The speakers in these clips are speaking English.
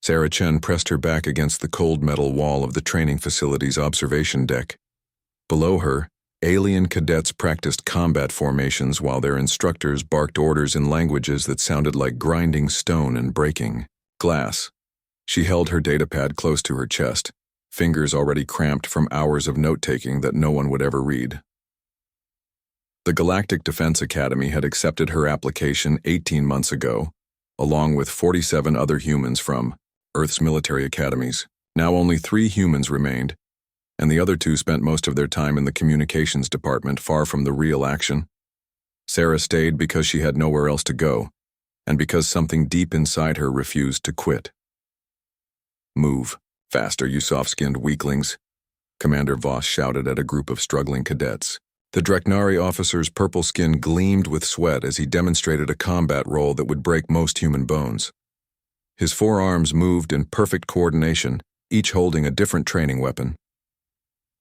Sarah Chen pressed her back against the cold metal wall of the training facility's observation deck. Below her, alien cadets practiced combat formations while their instructors barked orders in languages that sounded like grinding stone and breaking glass. She held her datapad close to her chest, fingers already cramped from hours of note-taking that no one would ever read. The Galactic Defense Academy had accepted her application 18 months ago, along with 47 other humans from Earth's military academies. Now only 3 humans remained, and the other 2 spent most of their time in the communications department far from the real action. Sarah stayed because she had nowhere else to go, and because something deep inside her refused to quit. "Move, faster, you soft-skinned weaklings," Commander Voss shouted at a group of struggling cadets. The Dreknari officer's purple skin gleamed with sweat as he demonstrated a combat roll that would break most human bones. His 4 arms moved in perfect coordination, each holding a different training weapon.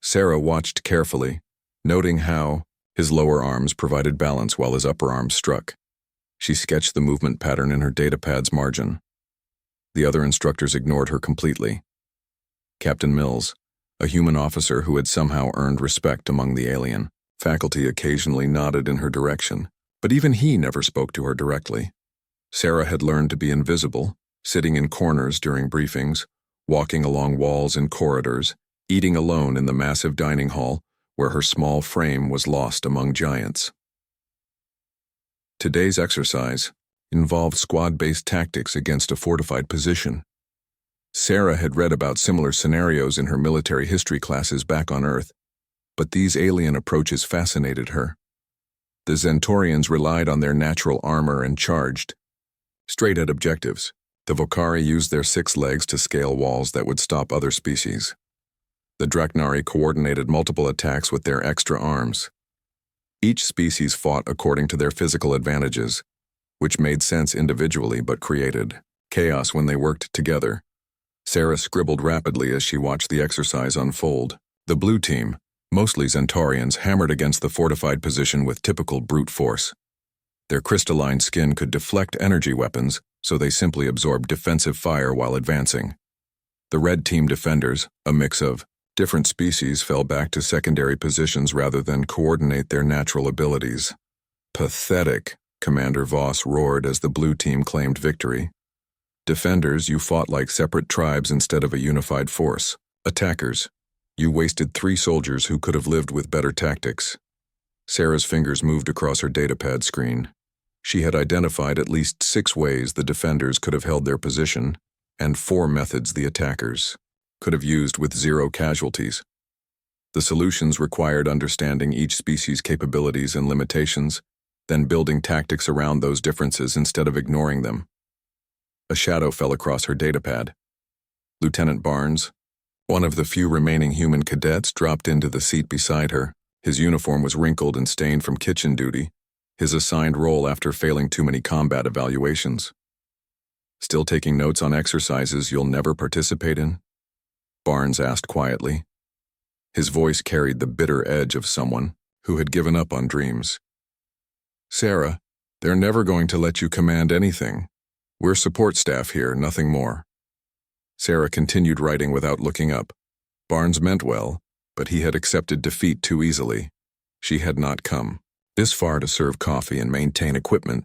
Sarah watched carefully, noting how his lower arms provided balance while his upper arms struck. She sketched the movement pattern in her datapad's margin. The other instructors ignored her completely. Captain Mills, a human officer who had somehow earned respect among the alien faculty, occasionally nodded in her direction, but even he never spoke to her directly. Sarah had learned to be invisible, sitting in corners during briefings, walking along walls and corridors, eating alone in the massive dining hall where her small frame was lost among giants. Today's exercise involved squad-based tactics against a fortified position. Sarah had read about similar scenarios in her military history classes back on Earth, but these alien approaches fascinated her. The Zentorians relied on their natural armor and charged straight at objectives. The Vokari used their 6 legs to scale walls that would stop other species. The Dreknari coordinated multiple attacks with their extra arms. Each species fought according to their physical advantages, which made sense individually but created chaos when they worked together. Sarah scribbled rapidly as she watched the exercise unfold. The blue team, mostly Zentorians, hammered against the fortified position with typical brute force. Their crystalline skin could deflect energy weapons, so they simply absorbed defensive fire while advancing. The red team defenders, a mix of different species, fell back to secondary positions rather than coordinate their natural abilities. "Pathetic," Commander Voss roared as the blue team claimed victory. "Defenders, you fought like separate tribes instead of a unified force. Attackers, you wasted 3 soldiers who could have lived with better tactics." Sarah's fingers moved across her datapad screen. She had identified at least 6 ways the defenders could have held their position, and 4 methods the attackers could have used with 0 casualties. The solutions required understanding each species' capabilities and limitations, then building tactics around those differences instead of ignoring them. A shadow fell across her datapad. Lieutenant Barnes, one of the few remaining human cadets, dropped into the seat beside her. His uniform was wrinkled and stained from kitchen duty, his assigned role after failing too many combat evaluations. "Still taking notes on exercises you'll never participate in?" Barnes asked quietly. His voice carried the bitter edge of someone who had given up on dreams. "Sarah, they're never going to let you command anything. We're support staff here, nothing more." Sarah continued writing without looking up. Barnes meant well, but he had accepted defeat too easily. She had not come this far to serve coffee and maintain equipment,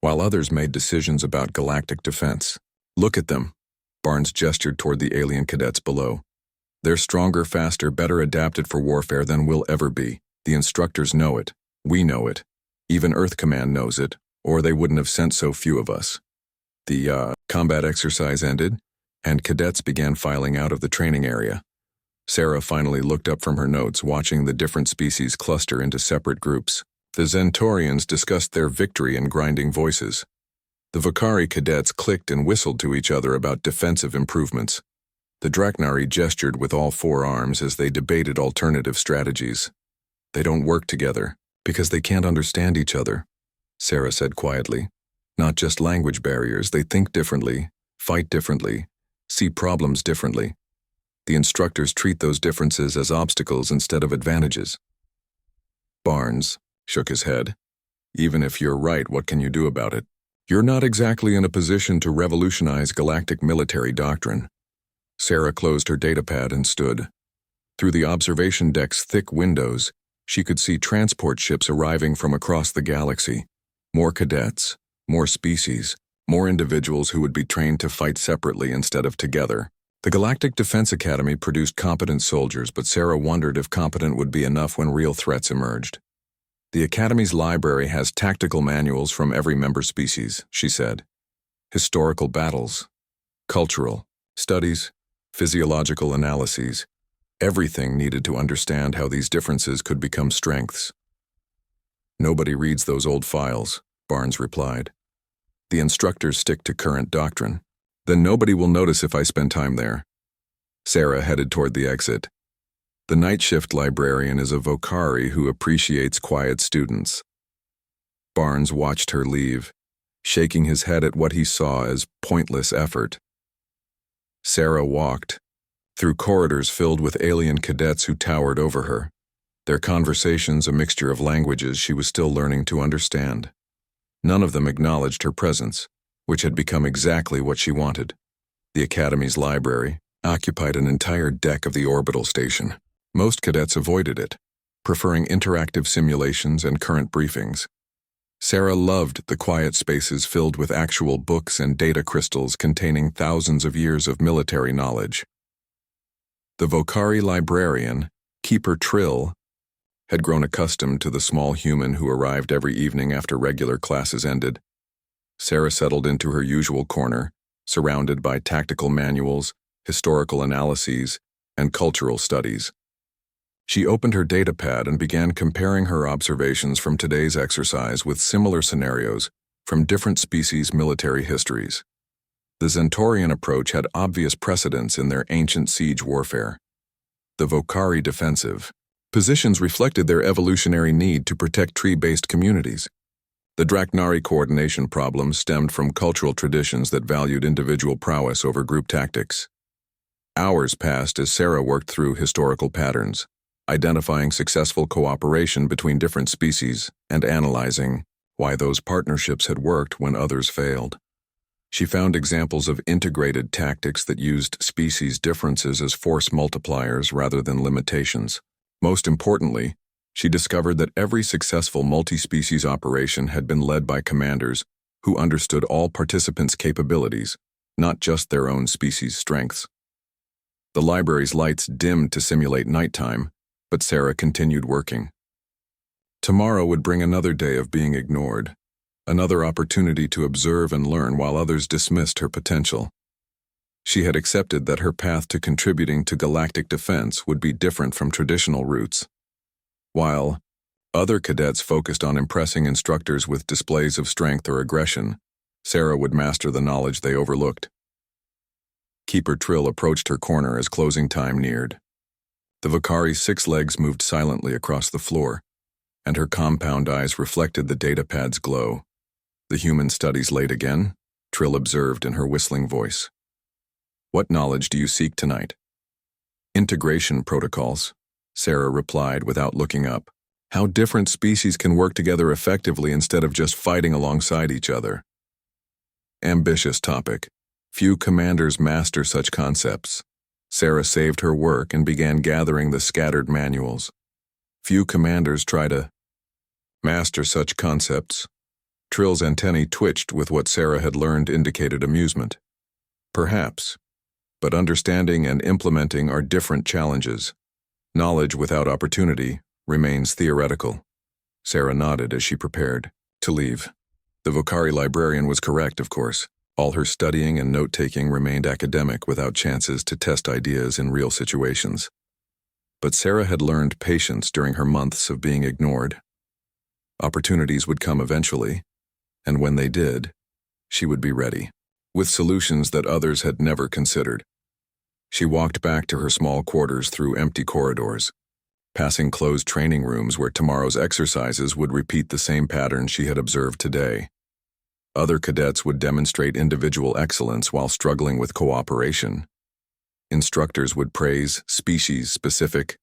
while others made decisions about galactic defense. "Look at them," Barnes gestured toward the alien cadets below. "They're stronger, faster, better adapted for warfare than we'll ever be. The instructors know it. We know it. Even Earth Command knows it, or they wouldn't have sent so few of us." The combat exercise ended, and cadets began filing out of the training area. Sarah finally looked up from her notes, watching the different species cluster into separate groups. The Zentorians discussed their victory in grinding voices. The Vokari cadets clicked and whistled to each other about defensive improvements. The Dreknari gestured with all 4 arms as they debated alternative strategies. "They don't work together because they can't understand each other," Sarah said quietly. "Not just language barriers, they think differently, fight differently, see problems differently. The instructors treat those differences as obstacles instead of advantages." Barnes shook his head. "Even if you're right, what can you do about it? You're not exactly in a position to revolutionize galactic military doctrine. Sarah closed her datapad and stood. Through the observation deck's thick windows, she could see transport ships arriving from across the galaxy. More cadets, more species, more individuals who would be trained to fight separately instead of together. The Galactic Defense Academy produced competent soldiers, but Sarah wondered if competent would be enough when real threats emerged. The Academy's library has tactical manuals from every member species, she said. Historical battles, cultural studies, physiological analyses, everything needed to understand how these differences could become strengths. Nobody reads those old files, Barnes replied. The instructors stick to current doctrine. Then nobody will notice if I spend time there. Sarah headed toward the exit. The night shift librarian is a Vocari who appreciates quiet students. Barnes watched her leave, shaking his head at what he saw as pointless effort. Sarah walked through corridors filled with alien cadets who towered over her, their conversations a mixture of languages she was still learning to understand. None of them acknowledged her presence, which had become exactly what she wanted. The Academy's library occupied an entire deck of the orbital station. Most cadets avoided it, preferring interactive simulations and current briefings. Sarah loved the quiet spaces filled with actual books and data crystals containing thousands of years of military knowledge. The Vocari librarian, Keeper Trill, had grown accustomed to the small human who arrived every evening after regular classes ended. Sarah settled into her usual corner, surrounded by tactical manuals, historical analyses, and cultural studies. She opened her datapad and began comparing her observations from today's exercise with similar scenarios from different species' military histories. The Zentorian approach had obvious precedents in their ancient siege warfare. The Vocari defensive positions reflected their evolutionary need to protect tree-based communities. The Draknari coordination problem stemmed from cultural traditions that valued individual prowess over group tactics. Hours passed as Sarah worked through historical patterns, identifying successful cooperation between different species and analyzing why those partnerships had worked when others failed. She found examples of integrated tactics that used species differences as force multipliers rather than limitations. Most importantly, she discovered that every successful multi-species operation had been led by commanders who understood all participants' capabilities, not just their own species' strengths. The library's lights dimmed to simulate nighttime, but Sarah continued working. Tomorrow would bring another day of being ignored, another opportunity to observe and learn while others dismissed her potential. She had accepted that her path to contributing to galactic defense would be different from traditional routes. While other cadets focused on impressing instructors with displays of strength or aggression, Sarah would master the knowledge they overlooked. Keeper Trill approached her corner as closing time neared. The Vocari's 6 legs moved silently across the floor, and her compound eyes reflected the datapad's glow. The human studies late again? Trill observed in her whistling voice. What knowledge do you seek tonight? Integration protocols, Sarah replied without looking up. How different species can work together effectively instead of just fighting alongside each other. Ambitious topic. Few commanders master such concepts. Sarah saved her work and began gathering the scattered manuals. Few commanders try to master such concepts. Trill's antennae twitched with what Sarah had learned indicated amusement. Perhaps. But understanding and implementing are different challenges. Knowledge without opportunity remains theoretical. Sarah nodded as she prepared to leave. The Vocari librarian was correct, of course. All her studying and note-taking remained academic without chances to test ideas in real situations. But Sarah had learned patience during her months of being ignored. Opportunities would come eventually, and when they did, she would be ready, with solutions that others had never considered. She walked back to her small quarters through empty corridors, passing closed training rooms where tomorrow's exercises would repeat the same pattern she had observed today. Other cadets would demonstrate individual excellence while struggling with cooperation. Instructors would praise species-specific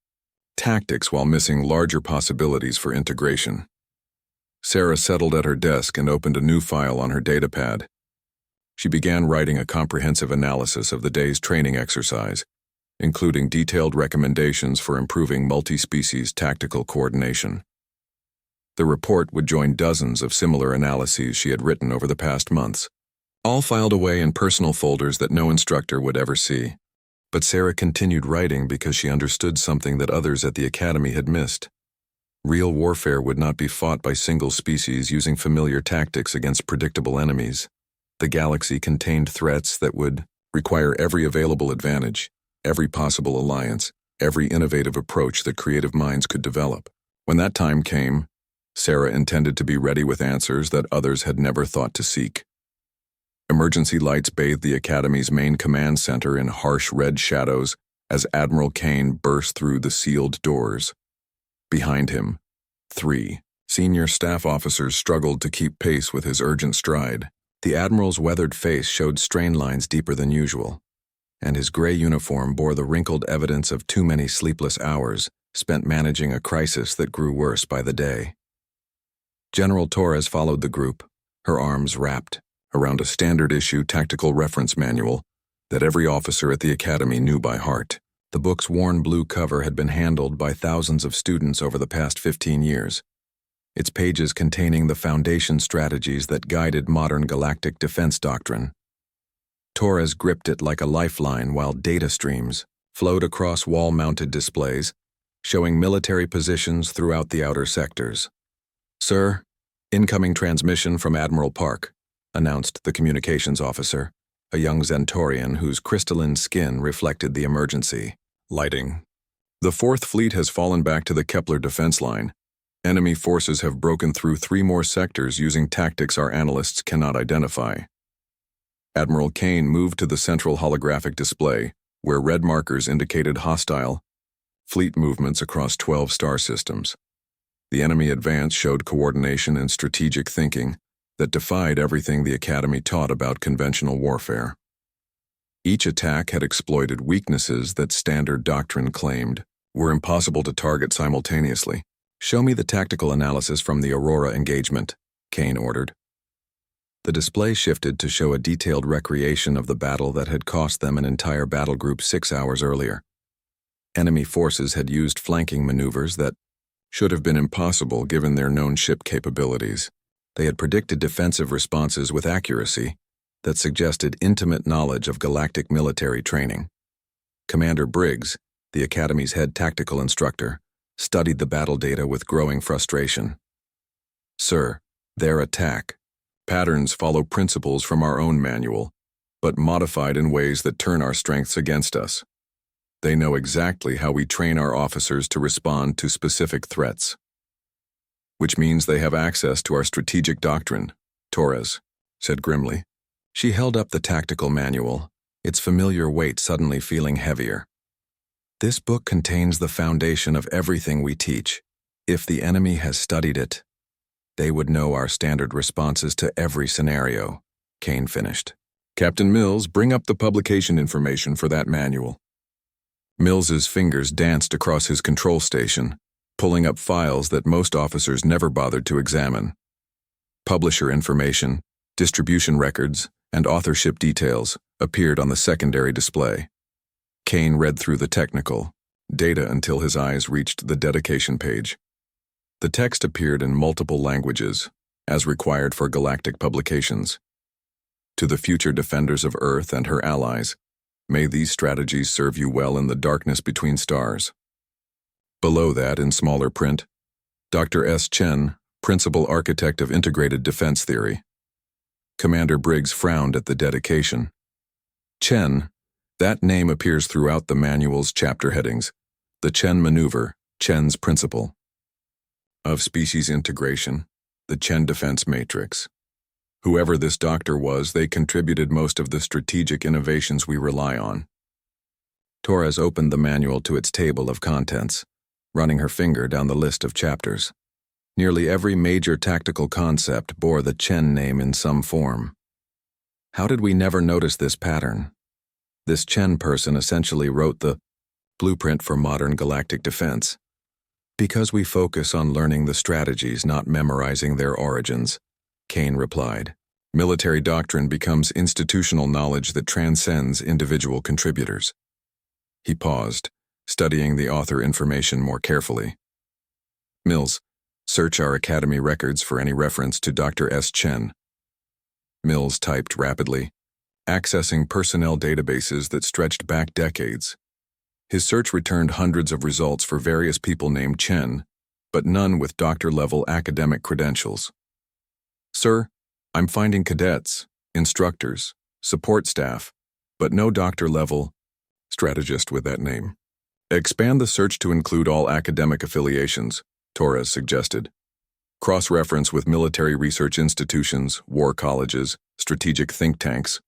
tactics while missing larger possibilities for integration. Sarah settled at her desk and opened a new file on her datapad. She began writing a comprehensive analysis of the day's training exercise, including detailed recommendations for improving multi-species tactical coordination. The report would join dozens of similar analyses she had written over the past months, all filed away in personal folders that no instructor would ever see. But Sarah continued writing because she understood something that others at the academy had missed. Real warfare would not be fought by single species using familiar tactics against predictable enemies. The galaxy contained threats that would require every available advantage, every possible alliance, every innovative approach that creative minds could develop. When that time came, Sarah intended to be ready with answers that others had never thought to seek. Emergency lights bathed the Academy's main command center in harsh red shadows as Admiral Kane burst through the sealed doors. Behind him, 3 senior staff officers struggled to keep pace with his urgent stride. The Admiral's weathered face showed strain lines deeper than usual, and his gray uniform bore the wrinkled evidence of too many sleepless hours spent managing a crisis that grew worse by the day. General Torres followed the group, her arms wrapped around a standard-issue tactical reference manual that every officer at the Academy knew by heart. The book's worn blue cover had been handled by thousands of students over the past 15 years, its pages containing the foundation strategies that guided modern galactic defense doctrine. Torres gripped it like a lifeline while data streams flowed across wall-mounted displays, showing military positions throughout the outer sectors. "Sir, incoming transmission from Admiral Park," announced the communications officer, a young Zentorian whose crystalline skin reflected the emergency. Lighting. "The 4th Fleet has fallen back to the Kepler defense line. Enemy forces have broken through 3 more sectors using tactics our analysts cannot identify." Admiral Kane moved to the central holographic display, where red markers indicated hostile fleet movements across 12 star systems. The enemy advance showed coordination and strategic thinking that defied everything the Academy taught about conventional warfare. Each attack had exploited weaknesses that standard doctrine claimed were impossible to target simultaneously. "Show me the tactical analysis from the Aurora engagement," Kane ordered. The display shifted to show a detailed recreation of the battle that had cost them an entire battle group 6 hours earlier. Enemy forces had used flanking maneuvers that should have been impossible given their known ship capabilities. They had predicted defensive responses with accuracy that suggested intimate knowledge of galactic military training. Commander Briggs, the Academy's head tactical instructor, studied the battle data with growing frustration. "Sir, their attack patterns follow principles from our own manual, but modified in ways that turn our strengths against us. They know exactly how we train our officers to respond to specific threats." "Which means they have access to our strategic doctrine," Torres said grimly. She held up the tactical manual, its familiar weight suddenly feeling heavier. "This book contains the foundation of everything we teach. If the enemy has studied it, they would know our standard responses to every scenario," Kane finished. "Captain Mills, bring up the publication information for that manual." Mills's fingers danced across his control station, pulling up files that most officers never bothered to examine. Publisher information, distribution records, and authorship details appeared on the secondary display. Kane read through the technical data until his eyes reached the dedication page. The text appeared in multiple languages, as required for galactic publications. "To the future defenders of Earth and her allies, may these strategies serve you well in the darkness between stars." Below that, in smaller print, Dr. S. Chen, Principal Architect of Integrated Defense Theory. Commander Briggs frowned at the dedication. Chen, that name appears throughout the manual's chapter headings. The Chen Maneuver, Chen's Principle. Of Species Integration, the Chen Defense Matrix. Whoever this doctor was, they contributed most of the strategic innovations we rely on. Torres opened the manual to its table of contents, running her finger down the list of chapters. Nearly every major tactical concept bore the Chen name in some form. How did we never notice this pattern? This Chen person essentially wrote the blueprint for modern galactic defense. Because we focus on learning the strategies, not memorizing their origins, Kane replied. Military doctrine becomes institutional knowledge that transcends individual contributors. He paused, studying the author information more carefully. Mills, search our Academy records for any reference to Dr. S. Chen. Mills typed rapidly, accessing personnel databases that stretched back decades. His search returned hundreds of results for various people named Chen, but none with doctor-level academic credentials. Sir, I'm finding cadets, instructors, support staff, but no doctor-level strategist with that name. Expand the search to include all academic affiliations, Torres suggested. Cross-reference with military research institutions, war colleges, strategic think tanks.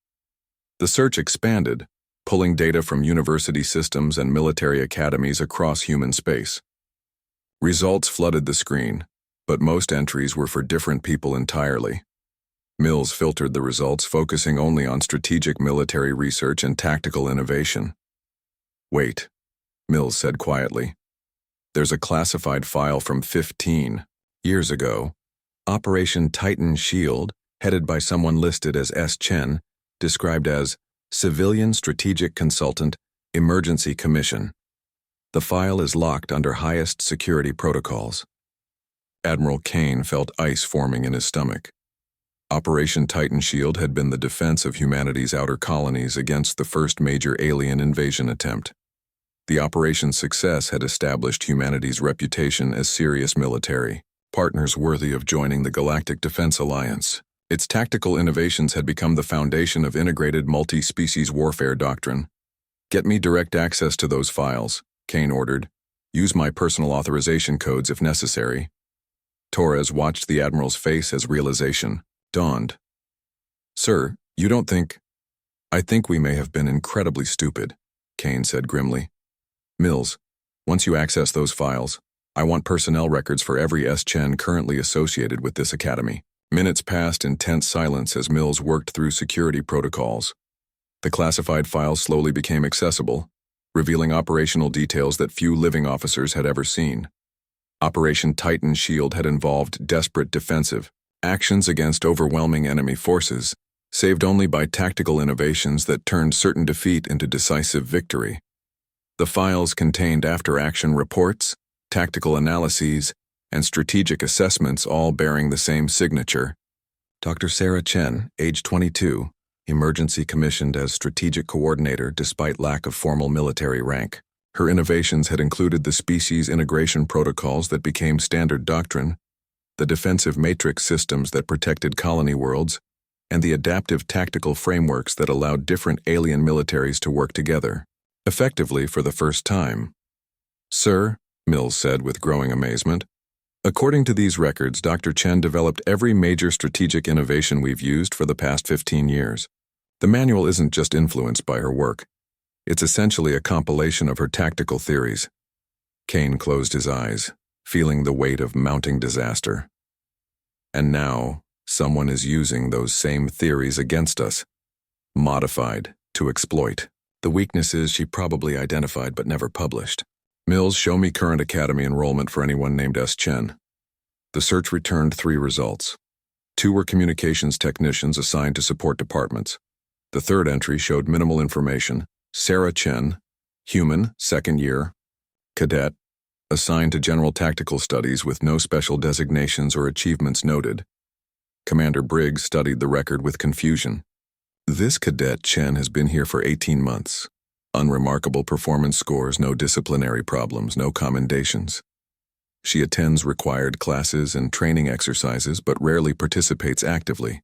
The search expanded, pulling data from university systems and military academies across human space. Results flooded the screen, but most entries were for different people entirely. Mills filtered the results, focusing only on strategic military research and tactical innovation. Wait, Mills said quietly. There's a classified file from 15 years ago. Operation Titan Shield, headed by someone listed as S. Chen, described as Civilian Strategic Consultant, Emergency Commission. The file is locked under highest security protocols. Admiral Kane felt ice forming in his stomach. Operation Titan Shield had been the defense of humanity's outer colonies against the first major alien invasion attempt. The operation's success had established humanity's reputation as serious military partners worthy of joining the Galactic Defense Alliance. Its tactical innovations had become the foundation of integrated multi-species warfare doctrine. Get me direct access to those files, Kane ordered. Use my personal authorization codes if necessary. Torres watched the Admiral's face as realization dawned. Sir, you don't think... I think we may have been incredibly stupid, Kane said grimly. Mills, once you access those files, I want personnel records for every S. Chen currently associated with this academy. Minutes passed in tense silence as Mills worked through security protocols. The classified files slowly became accessible, revealing operational details that few living officers had ever seen. Operation Titan Shield had involved desperate defensive actions against overwhelming enemy forces, saved only by tactical innovations that turned certain defeat into decisive victory. The files contained after-action reports, tactical analyses, and strategic assessments, all bearing the same signature. Dr. Sarah Chen, age 22, emergency commissioned as strategic coordinator despite lack of formal military rank. Her innovations had included the species integration protocols that became standard doctrine, the defensive matrix systems that protected colony worlds, and the adaptive tactical frameworks that allowed different alien militaries to work together, effectively for the first time. Sir, Mills said with growing amazement, according to these records, Dr. Chen developed every major strategic innovation we've used for the past 15 years. The manual isn't just influenced by her work. It's essentially a compilation of her tactical theories. Kane closed his eyes, feeling the weight of mounting disaster. And now, someone is using those same theories against us, modified to exploit the weaknesses she probably identified but never published. Mills, show me current academy enrollment for anyone named S. Chen. The search returned 3 results. 2 were communications technicians assigned to support departments. The third entry showed minimal information. Sarah Chen, human, 2nd year, cadet, assigned to general tactical studies with no special designations or achievements noted. Commander Briggs studied the record with confusion. This cadet Chen has been here for 18 months. Unremarkable performance scores, no disciplinary problems, no commendations. She attends required classes and training exercises but rarely participates actively.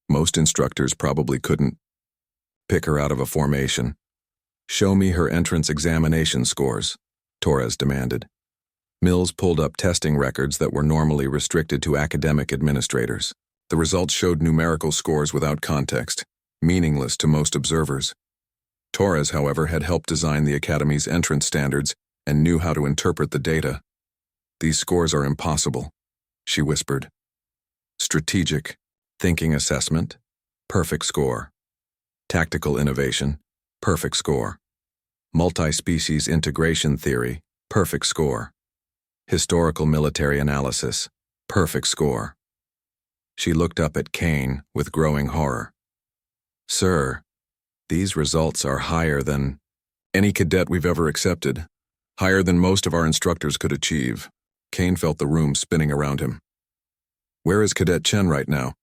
Most instructors probably couldn't pick her out of a formation. Show me her entrance examination scores, Torres demanded. Mills pulled up testing records that were normally restricted to academic administrators. The results showed numerical scores without context, meaningless to most observers. Torres, however, had helped design the Academy's entrance standards and knew how to interpret the data. These scores are impossible, she whispered. Strategic, thinking assessment, perfect score. Tactical innovation, perfect score. Multi-species integration theory, perfect score. Historical military analysis. Perfect score. She looked up at Kane with growing horror. Sir, these results are higher than any cadet we've ever accepted. Higher than most of our instructors could achieve. Kane felt the room spinning around him. Where is Cadet Chen right now?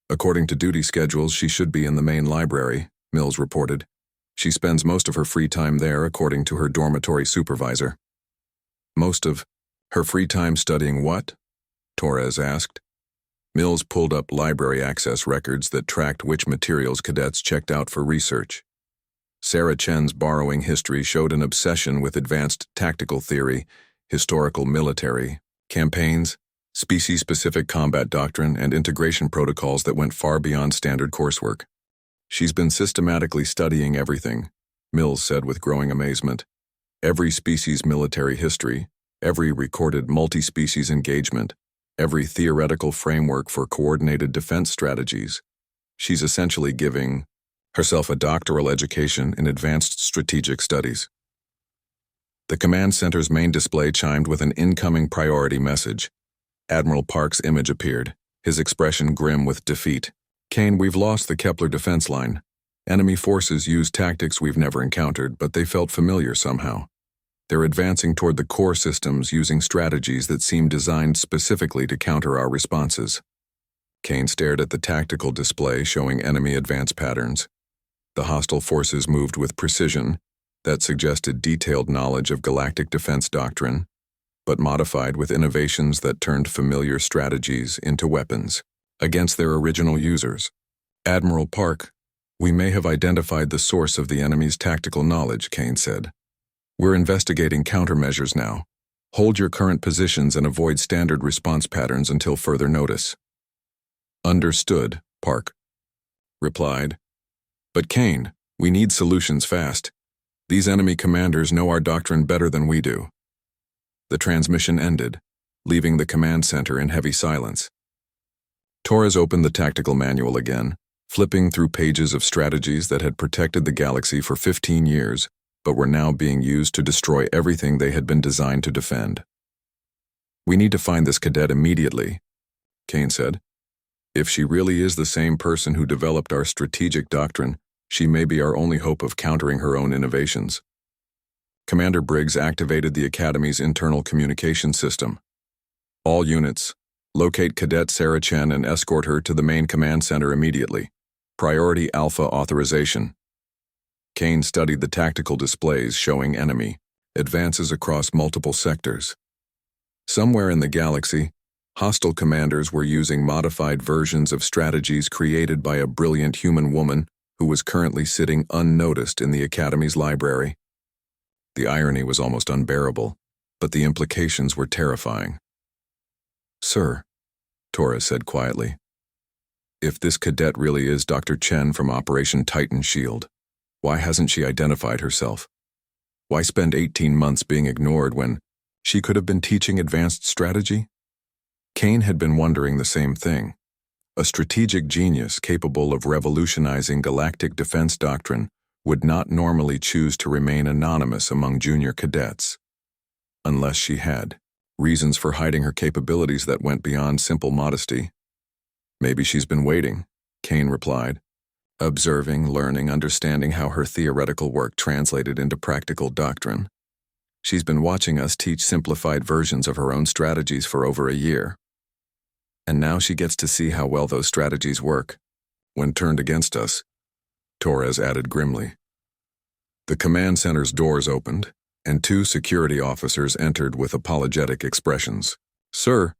According to duty schedules, she should be in the main library, Mills reported. She spends most of her free time there, according to her dormitory supervisor. Most of her free time studying what? Torres asked. Mills pulled up library access records that tracked which materials cadets checked out for research. Sarah Chen's borrowing history showed an obsession with advanced tactical theory, historical military, campaigns, species-specific combat doctrine, and integration protocols that went far beyond standard coursework. She's been systematically studying everything, Mills said with growing amazement. Every species' military history, every recorded multi-species engagement, every theoretical framework for coordinated defense strategies. She's essentially giving herself a doctoral education in advanced strategic studies. The command center's main display chimed with an incoming priority message. Admiral Park's image appeared, his expression grim with defeat. Kane, we've lost the Kepler defense line. Enemy forces used tactics we've never encountered, but they felt familiar somehow. They're advancing toward the core systems using strategies that seem designed specifically to counter our responses. Kane stared at the tactical display showing enemy advance patterns. The hostile forces moved with precision that suggested detailed knowledge of galactic defense doctrine, but modified with innovations that turned familiar strategies into weapons against their original users. Admiral Park, we may have identified the source of the enemy's tactical knowledge, Kane said. We're investigating countermeasures now. Hold your current positions and avoid standard response patterns until further notice. Understood, Park replied. But Kane, we need solutions fast. These enemy commanders know our doctrine better than we do. The transmission ended, leaving the command center in heavy silence. Torres opened the tactical manual again, flipping through pages of strategies that had protected the galaxy for 15 years, but were now being used to destroy everything they had been designed to defend. We need to find this cadet immediately, Kane said. If she really is the same person who developed our strategic doctrine, she may be our only hope of countering her own innovations. Commander Briggs activated the Academy's internal communication system. All units, locate Cadet Sarah Chen and escort her to the main command center immediately. Priority Alpha authorization. Kane studied the tactical displays showing enemy advances across multiple sectors. Somewhere in the galaxy, hostile commanders were using modified versions of strategies created by a brilliant human woman who was currently sitting unnoticed in the Academy's library. The irony was almost unbearable, but the implications were terrifying. Sir, Torres said quietly, if this cadet really is Dr. Chen from Operation Titan Shield, why hasn't she identified herself? Why spend 18 months being ignored when she could have been teaching advanced strategy? Kane had been wondering the same thing. A strategic genius capable of revolutionizing galactic defense doctrine would not normally choose to remain anonymous among junior cadets, unless she had reasons for hiding her capabilities that went beyond simple modesty. Maybe she's been waiting, Kane replied, observing, learning, understanding how her theoretical work translated into practical doctrine. She's been watching us teach simplified versions of her own strategies for over a year. And now she gets to see how well those strategies work when turned against us, Torres added grimly. The command center's doors opened, and 2 security officers entered with apologetic expressions. Sir,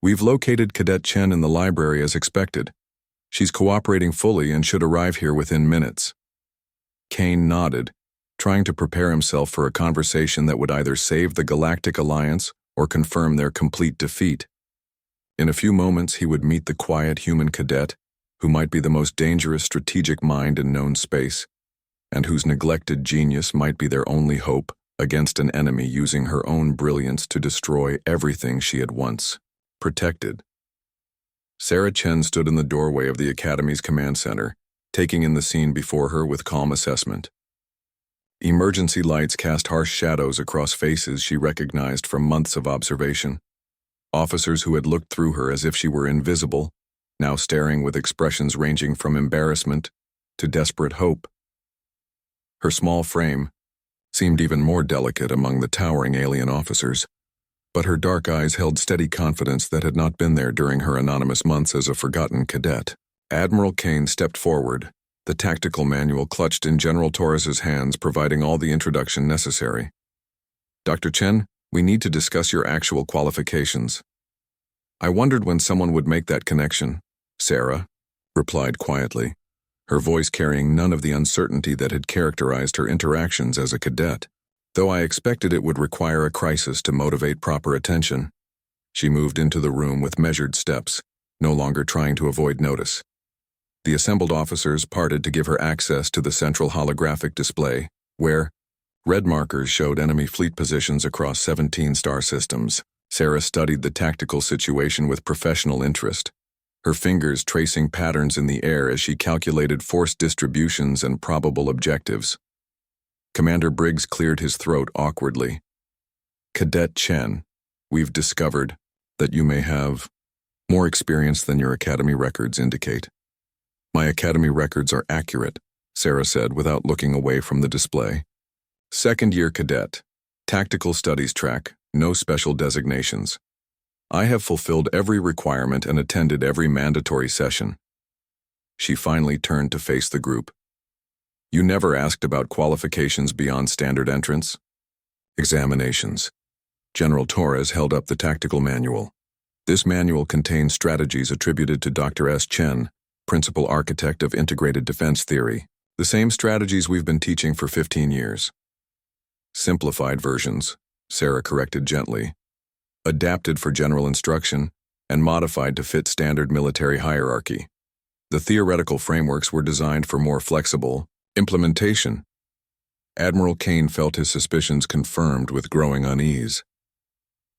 we've located Cadet Chen in the library as expected. She's cooperating fully and should arrive here within minutes. Kane nodded, trying to prepare himself for a conversation that would either save the Galactic Alliance or confirm their complete defeat. In a few moments, he would meet the quiet human cadet, who might be the most dangerous strategic mind in known space, and whose neglected genius might be their only hope against an enemy using her own brilliance to destroy everything she had once protected. Sarah Chen stood in the doorway of the Academy's command center, taking in the scene before her with calm assessment. Emergency lights cast harsh shadows across faces she recognized from months of observation. Officers who had looked through her as if she were invisible, now staring with expressions ranging from embarrassment to desperate hope. Her small frame seemed even more delicate among the towering alien officers, but her dark eyes held steady confidence that had not been there during her anonymous months as a forgotten cadet. Admiral Kane stepped forward, the tactical manual clutched in General Torres's hands, providing all the introduction necessary. "Dr. Chen, we need to discuss your actual qualifications." "I wondered when someone would make that connection," Sarah replied quietly, her voice carrying none of the uncertainty that had characterized her interactions as a cadet. "Though I expected it would require a crisis to motivate proper attention." She moved into the room with measured steps, no longer trying to avoid notice. The assembled officers parted to give her access to the central holographic display, where red markers showed enemy fleet positions across 17 star systems. Sarah studied the tactical situation with professional interest, her fingers tracing patterns in the air as she calculated force distributions and probable objectives. Commander Briggs cleared his throat awkwardly. "Cadet Chen, we've discovered that you may have more experience than your academy records indicate." "My academy records are accurate," Sarah said without looking away from the display. "Second-year cadet, tactical studies track, no special designations. I have fulfilled every requirement and attended every mandatory session." She finally turned to face the group. "You never asked about qualifications beyond standard entrance?" "Examinations." General Torres held up the tactical manual. "This manual contains strategies attributed to Dr. S. Chen, principal architect of integrated defense theory. The same strategies we've been teaching for 15 years. Simplified versions," Sarah corrected gently. "Adapted for general instruction and modified to fit standard military hierarchy. The theoretical frameworks were designed for more flexible implementation." Admiral Kane felt his suspicions confirmed with growing unease.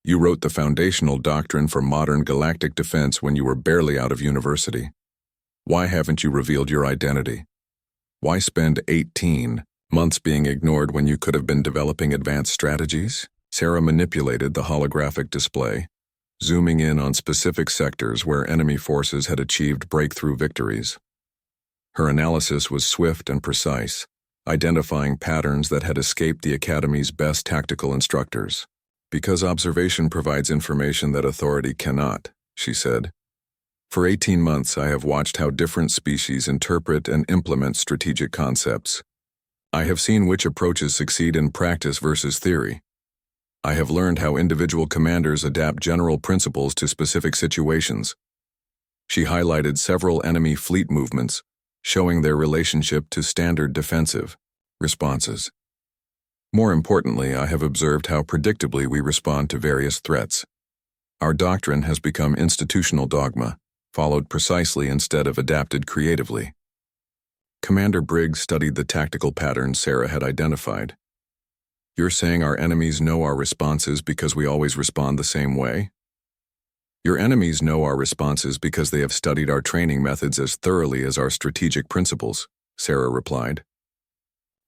"You wrote the foundational doctrine for modern galactic defense when you were barely out of university. Why haven't you revealed your identity? Why spend 18 months being ignored when you could have been developing advanced strategies?" Sarah manipulated the holographic display, zooming in on specific sectors where enemy forces had achieved breakthrough victories. Her analysis was swift and precise, identifying patterns that had escaped the Academy's best tactical instructors. "Because observation provides information that authority cannot," she said. "For 18 months, I have watched how different species interpret and implement strategic concepts. I have seen which approaches succeed in practice versus theory. I have learned how individual commanders adapt general principles to specific situations." She highlighted several enemy fleet movements, showing their relationship to standard defensive responses. "More importantly, I have observed how predictably we respond to various threats. Our doctrine has become institutional dogma, followed precisely instead of adapted creatively." Commander Briggs studied the tactical patterns Sarah had identified. "You're saying our enemies know our responses because we always respond the same way?" "Your enemies know our responses because they have studied our training methods as thoroughly as our strategic principles," Sarah replied.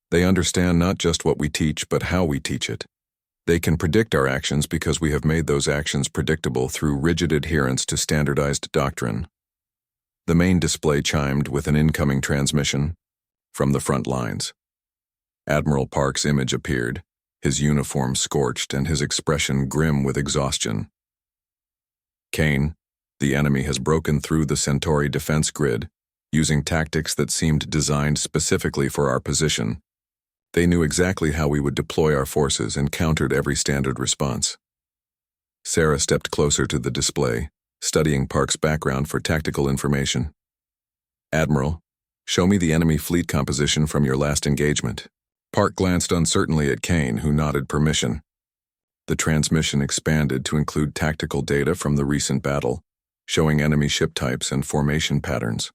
"They understand not just what we teach, but how we teach it. They can predict our actions because we have made those actions predictable through rigid adherence to standardized doctrine." The main display chimed with an incoming transmission from the front lines. Admiral Park's image appeared, his uniform scorched and his expression grim with exhaustion. "Kane, the enemy has broken through the Centauri defense grid, using tactics that seemed designed specifically for our position. They knew exactly how we would deploy our forces and countered every standard response." Sarah stepped closer to the display, studying Park's background for tactical information. "Admiral, show me the enemy fleet composition from your last engagement." Park glanced uncertainly at Kane, who nodded permission. The transmission expanded to include tactical data from the recent battle, showing enemy ship types and formation patterns.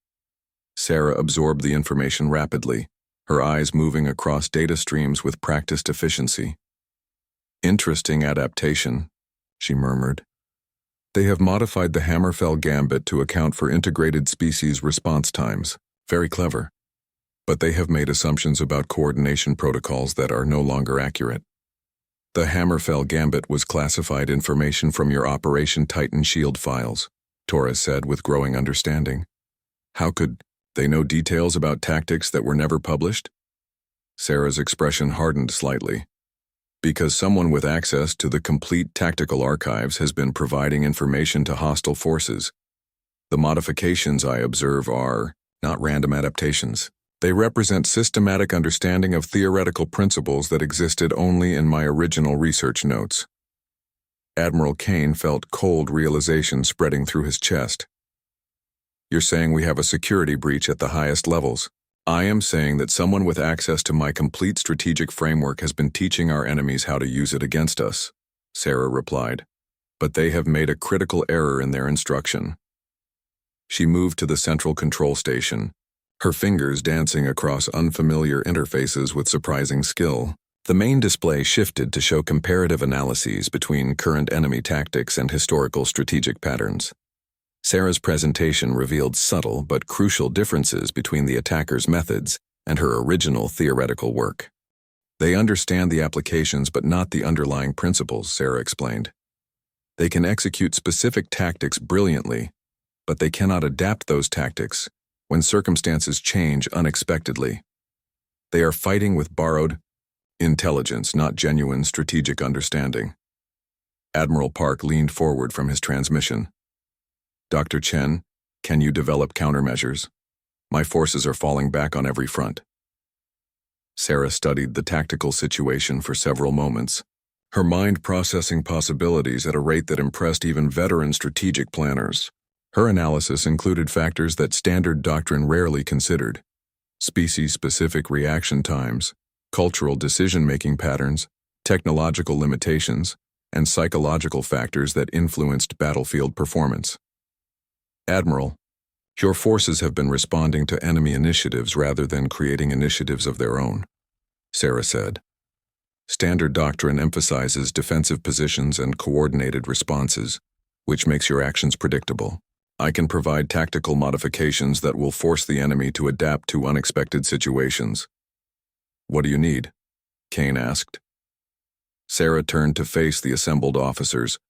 Sarah absorbed the information rapidly, her eyes moving across data streams with practiced efficiency. "Interesting adaptation," she murmured. "They have modified the Hammerfell gambit to account for integrated species response times. Very clever." but they have made assumptions about coordination protocols that are no longer accurate. The Hammerfell Gambit was classified information from your Operation Titan Shield files, Torres said with growing understanding. How could they know details about tactics that were never published? Sarah's expression hardened slightly. Because someone with access to the complete tactical archives has been providing information to hostile forces. The modifications I observe are not random adaptations. They represent systematic understanding of theoretical principles that existed only in my original research notes. Admiral Kane felt cold realization spreading through his chest. You're saying we have a security breach at the highest levels. I am saying that someone with access to my complete strategic framework has been teaching our enemies how to use it against us, Sarah replied. But they have made a critical error in their instruction. She moved to the central control station, her fingers dancing across unfamiliar interfaces with surprising skill. The main display shifted to show comparative analyses between current enemy tactics and historical strategic patterns. Sarah's presentation revealed subtle but crucial differences between the attacker's methods and her original theoretical work. They understand the applications but not the underlying principles, Sarah explained. They can execute specific tactics brilliantly, but they cannot adapt those tactics when circumstances change unexpectedly. They are fighting with borrowed intelligence, not genuine strategic understanding. Admiral Park leaned forward from his transmission. Dr. Chen, can you develop countermeasures? My forces are falling back on every front. Sarah studied the tactical situation for several moments, her mind processing possibilities at a rate that impressed even veteran strategic planners. Her analysis included factors that standard doctrine rarely considered: species-specific reaction times, cultural decision-making patterns, technological limitations, and psychological factors that influenced battlefield performance. Admiral, your forces have been responding to enemy initiatives rather than creating initiatives of their own, Sarah said. Standard doctrine emphasizes defensive positions and coordinated responses, which makes your actions predictable. I can provide tactical modifications that will force the enemy to adapt to unexpected situations. What do you need? Kane asked. Sarah turned to face the assembled officers,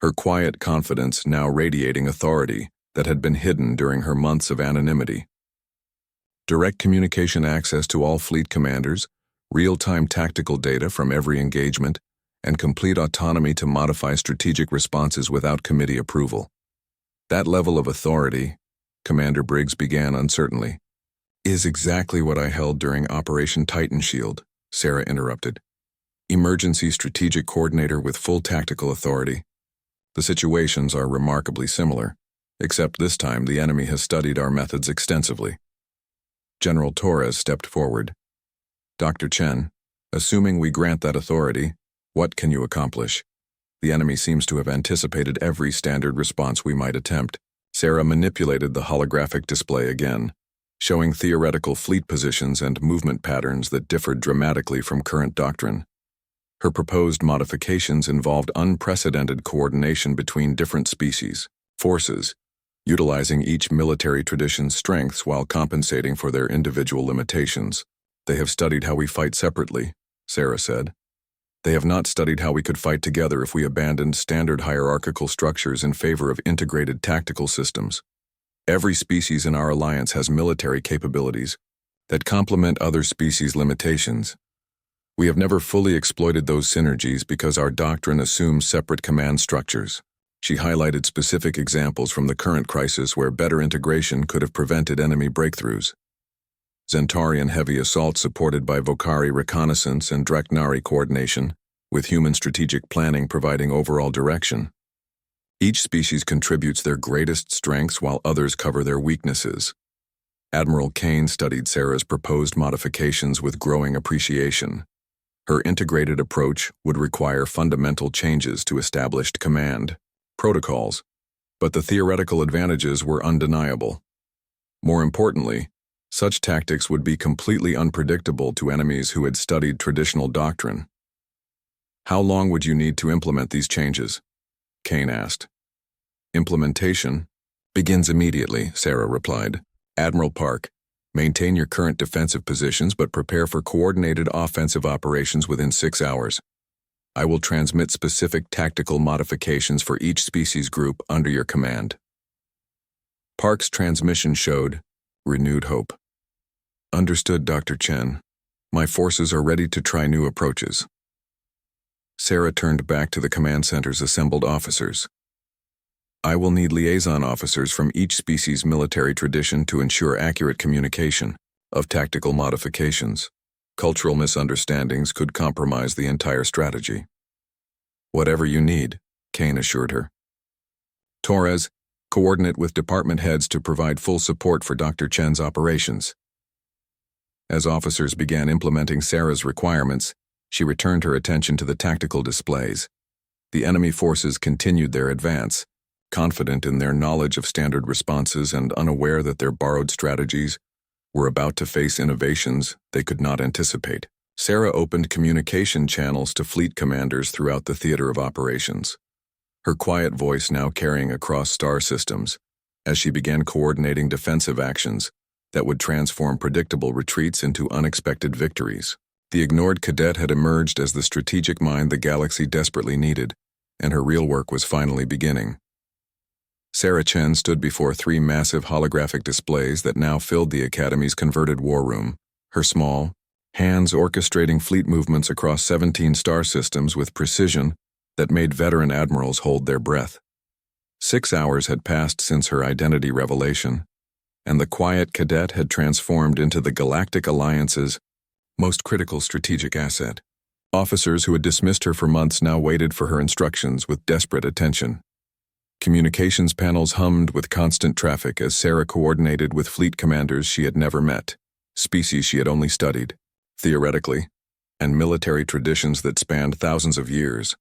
her quiet confidence now radiating authority that had been hidden during her months of anonymity. Direct communication access to all fleet commanders, real-time tactical data from every engagement, and complete autonomy to modify strategic responses without committee approval. That level of authority, Commander Briggs began uncertainly, is exactly what I held during Operation Titan Shield, Sarah interrupted. Emergency strategic coordinator with full tactical authority. The situations are remarkably similar, except this time the enemy has studied our methods extensively. General Torres stepped forward. Dr. Chen, assuming we grant that authority, what can you accomplish? The enemy seems to have anticipated every standard response we might attempt. Sarah manipulated the holographic display again, showing theoretical fleet positions and movement patterns that differed dramatically from current doctrine. Her proposed modifications involved unprecedented coordination between different species, forces, utilizing each military tradition's strengths while compensating for their individual limitations. They have studied how we fight separately, Sarah said. They have not studied how we could fight together if we abandoned standard hierarchical structures in favor of integrated tactical systems. Every species in our alliance has military capabilities that complement other species' limitations. We have never fully exploited those synergies because our doctrine assumes separate command structures. She highlighted specific examples from the current crisis where better integration could have prevented enemy breakthroughs. Zentarian heavy assault supported by Vokari reconnaissance and Dreknari coordination, with human strategic planning providing overall direction. Each species contributes their greatest strengths while others cover their weaknesses. Admiral Kane studied Sarah's proposed modifications with growing appreciation. Her integrated approach would require fundamental changes to established command protocols, but the theoretical advantages were undeniable. More importantly, such tactics would be completely unpredictable to enemies who had studied traditional doctrine. How long would you need to implement these changes? Kane asked. Implementation begins immediately, Sarah replied. Admiral Park, Maintain your current defensive positions but prepare for coordinated offensive operations within 6 hours. I will transmit specific tactical modifications for each species group under your command. Park's transmission showed renewed hope. Understood, Dr. Chen. My forces are ready to try new approaches. Sarah turned back to the command center's assembled officers. I will need liaison officers from each species' military tradition to ensure accurate communication of tactical modifications. Cultural misunderstandings could compromise the entire strategy. Whatever you need, Kane assured her. Torres, coordinate with department heads to provide full support for Dr. Chen's operations. As officers began implementing Sarah's requirements, she returned her attention to the tactical displays. The enemy forces continued their advance, confident in their knowledge of standard responses and unaware that their borrowed strategies were about to face innovations they could not anticipate. Sarah opened communication channels to fleet commanders throughout the theater of operations, her quiet voice now carrying across star systems as she began coordinating defensive actions that would transform predictable retreats into unexpected victories. The ignored cadet had emerged as the strategic mind the galaxy desperately needed, and her real work was finally beginning. Sarah Chen stood before 3 massive holographic displays that now filled the Academy's converted war room, her small hands orchestrating fleet movements across 17 star systems with precision that made veteran admirals hold their breath. 6 hours had passed since her identity revelation, and the quiet cadet had transformed into the Galactic Alliance's most critical strategic asset. Officers who had dismissed her for months now waited for her instructions with desperate attention. Communications panels hummed with constant traffic as Sarah coordinated with fleet commanders she had never met, species she had only studied, theoretically, and military traditions that spanned thousands of years.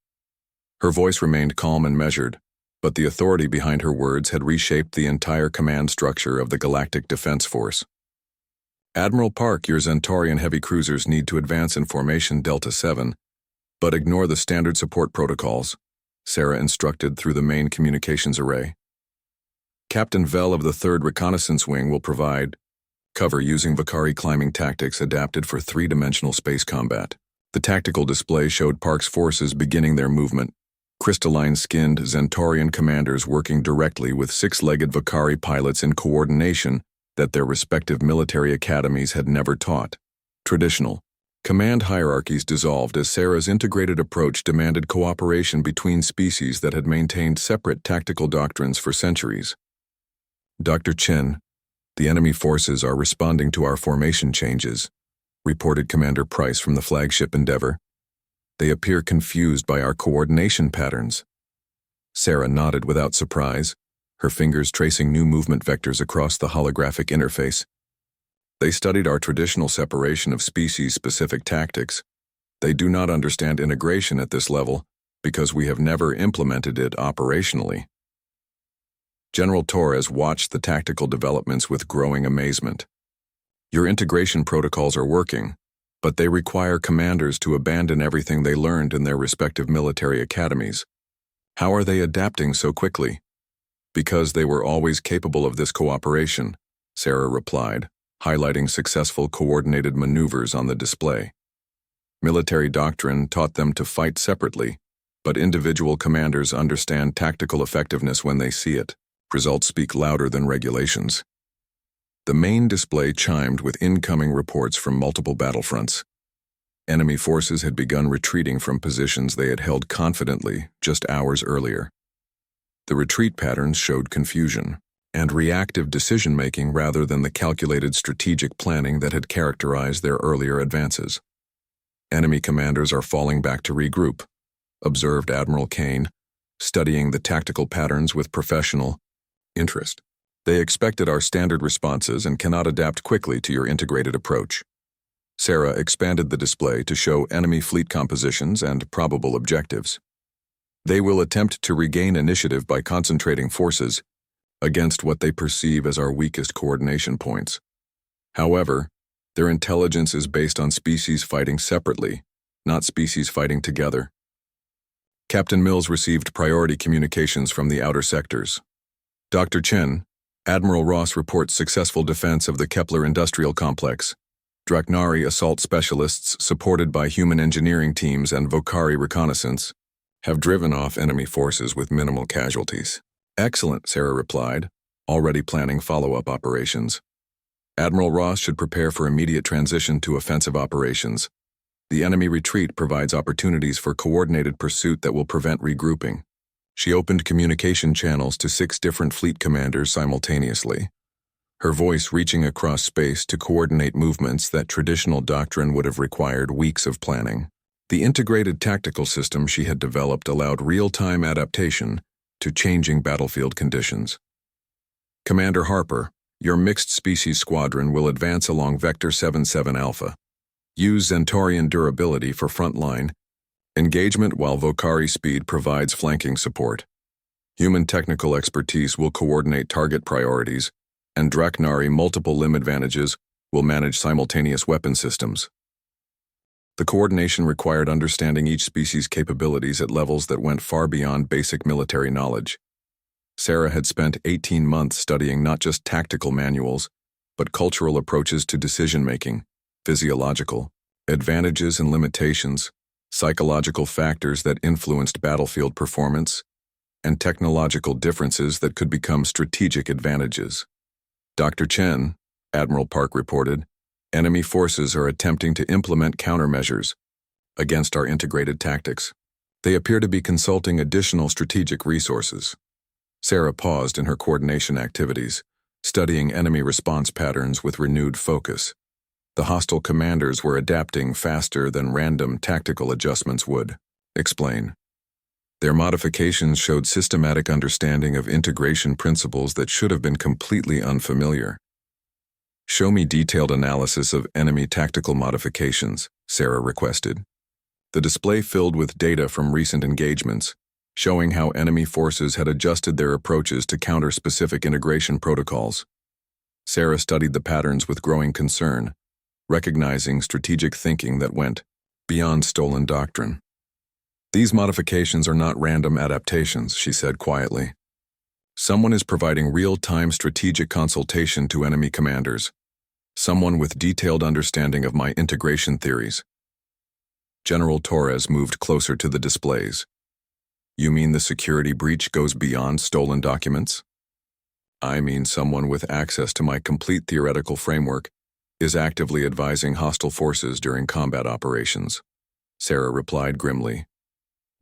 Her voice remained calm and measured, but the authority behind her words had reshaped the entire command structure of the Galactic Defense Force. Admiral Park, your Centaurian heavy cruisers need to advance in formation Delta 7, but ignore the standard support protocols, Sarah instructed through the main communications array. Captain Vell of the 3rd Reconnaissance Wing will provide cover using Vakari climbing tactics adapted for 3-dimensional space combat. The tactical display showed Park's forces beginning their movement, crystalline-skinned Centaurian commanders working directly with 6-legged Vakari pilots in coordination that their respective military academies had never taught. Traditional command hierarchies dissolved as Sarah's integrated approach demanded cooperation between species that had maintained separate tactical doctrines for centuries. Dr. Chen, the enemy forces are responding to our formation changes, reported Commander Price from the flagship Endeavour. They appear confused by our coordination patterns. Sarah nodded without surprise, her fingers tracing new movement vectors across the holographic interface. They studied our traditional separation of species-specific tactics. They do not understand integration at this level because we have never implemented it operationally. General Torres watched the tactical developments with growing amazement. Your integration protocols are working, but they require commanders to abandon everything they learned in their respective military academies. How are they adapting so quickly? Because they were always capable of this cooperation, Sarah replied, highlighting successful coordinated maneuvers on the display. Military doctrine taught them to fight separately, but individual commanders understand tactical effectiveness when they see it. Results speak louder than regulations. The main display chimed with incoming reports from multiple battlefronts. Enemy forces had begun retreating from positions they had held confidently just hours earlier. The retreat patterns showed confusion and reactive decision-making rather than the calculated strategic planning that had characterized their earlier advances. Enemy commanders are falling back to regroup, observed Admiral Kane, studying the tactical patterns with professional interest. They expected our standard responses and cannot adapt quickly to your integrated approach. Sarah expanded the display to show enemy fleet compositions and probable objectives. They will attempt to regain initiative by concentrating forces against what they perceive as our weakest coordination points. However, their intelligence is based on species fighting separately, not species fighting together. Captain Mills received priority communications from the outer sectors. Dr. Chen, Admiral Ross reports successful defense of the Kepler Industrial Complex. Draknari assault specialists, supported by human engineering teams and Vokari reconnaissance, have driven off enemy forces with minimal casualties. Excellent, Sarah replied, already planning follow-up operations. Admiral Ross should prepare for immediate transition to offensive operations. The enemy retreat provides opportunities for coordinated pursuit that will prevent regrouping. She opened communication channels to 6 different fleet commanders simultaneously, her voice reaching across space to coordinate movements that traditional doctrine would have required weeks of planning. The integrated tactical system she had developed allowed real-time adaptation to changing battlefield conditions. Commander Harper, your mixed-species squadron will advance along Vector 77 Alpha. Use Zentaurian durability for frontline engagement while Vokari speed provides flanking support. Human technical expertise will coordinate target priorities, and Draknari multiple limb advantages will manage simultaneous weapon systems. The coordination required understanding each species' capabilities at levels that went far beyond basic military knowledge. Sarah had spent 18 months studying not just tactical manuals, but cultural approaches to decision-making, physiological advantages and limitations, psychological factors that influenced battlefield performance, and technological differences that could become strategic advantages. Dr. Chen, Admiral Park reported, enemy forces are attempting to implement countermeasures against our integrated tactics. They appear to be consulting additional strategic resources. Sarah paused in her coordination activities, studying enemy response patterns with renewed focus. The hostile commanders were adapting faster than random tactical adjustments would explain. Their modifications showed systematic understanding of integration principles that should have been completely unfamiliar. Show me detailed analysis of enemy tactical modifications, Sarah requested. The display filled with data from recent engagements, showing how enemy forces had adjusted their approaches to counter specific integration protocols. Sarah studied the patterns with growing concern, recognizing strategic thinking that went beyond stolen doctrine. These modifications are not random adaptations, she said quietly. Someone is providing real-time strategic consultation to enemy commanders. Someone with detailed understanding of my integration theories. General Torres moved closer to the displays. You mean the security breach goes beyond stolen documents? I mean someone with access to my complete theoretical framework is actively advising hostile forces during combat operations, Sarah replied grimly.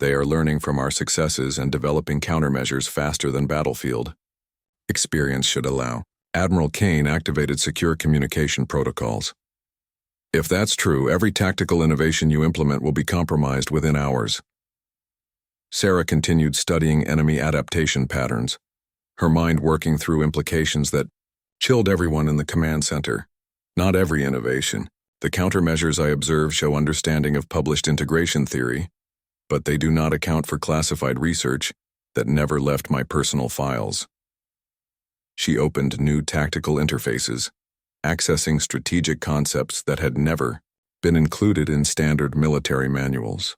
They are learning from our successes and developing countermeasures faster than battlefield experience should allow. Admiral Kane activated secure communication protocols. If that's true, every tactical innovation you implement will be compromised within hours. Sarah continued studying enemy adaptation patterns, her mind working through implications that chilled everyone in the command center. Not every innovation. The countermeasures I observe show understanding of published integration theory, but they do not account for classified research that never left my personal files. She opened new tactical interfaces, accessing strategic concepts that had never been included in standard military manuals.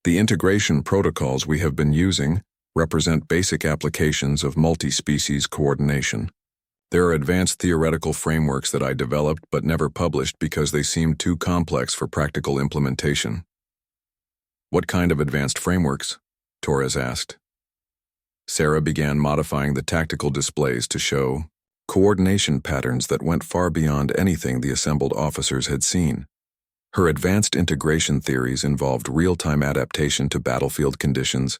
The integration protocols we have been using represent basic applications of multi-species coordination. There are advanced theoretical frameworks that I developed but never published because they seemed too complex for practical implementation. What kind of advanced frameworks? Torres asked. Sarah began modifying the tactical displays to show coordination patterns that went far beyond anything the assembled officers had seen. Her advanced integration theories involved real-time adaptation to battlefield conditions,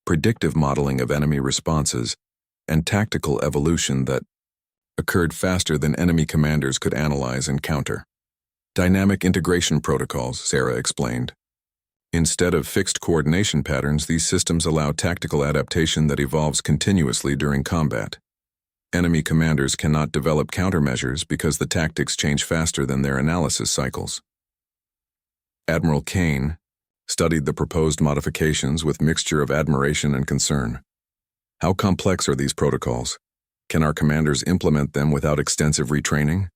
predictive modeling of enemy responses, and tactical evolution that occurred faster than enemy commanders could analyze and counter. Dynamic integration protocols, Sarah explained. Instead of fixed coordination patterns, these systems allow tactical adaptation that evolves continuously during combat. Enemy commanders cannot develop countermeasures because the tactics change faster than their analysis cycles. Admiral Kane studied the proposed modifications with mixture of admiration and concern. How complex are these protocols? Can our commanders implement them without extensive retraining?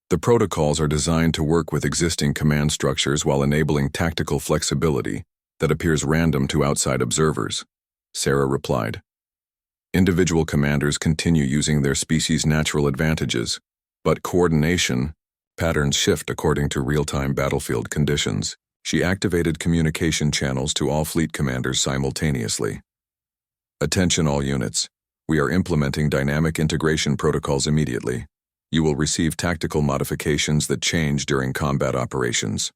The protocols are designed to work with existing command structures while enabling tactical flexibility that appears random to outside observers, Sarah replied. Individual commanders continue using their species' natural advantages, but coordination patterns shift according to real-time battlefield conditions. She activated communication channels to all fleet commanders simultaneously. Attention all units. We are implementing dynamic integration protocols immediately. You will receive tactical modifications that change during combat operations.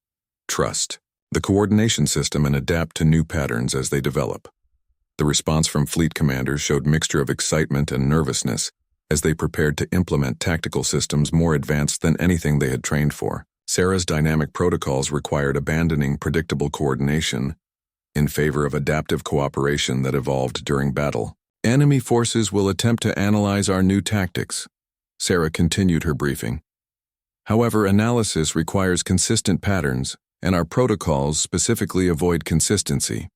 Trust the coordination system and adapt to new patterns as they develop. The response from fleet commanders showed mixture of excitement and nervousness as they prepared to implement tactical systems more advanced than anything they had trained for. Sarah's dynamic protocols required abandoning predictable coordination in favor of adaptive cooperation that evolved during battle. Enemy forces will attempt to analyze our new tactics. Sarah continued her briefing. However, analysis requires consistent patterns, and our protocols specifically avoid consistency.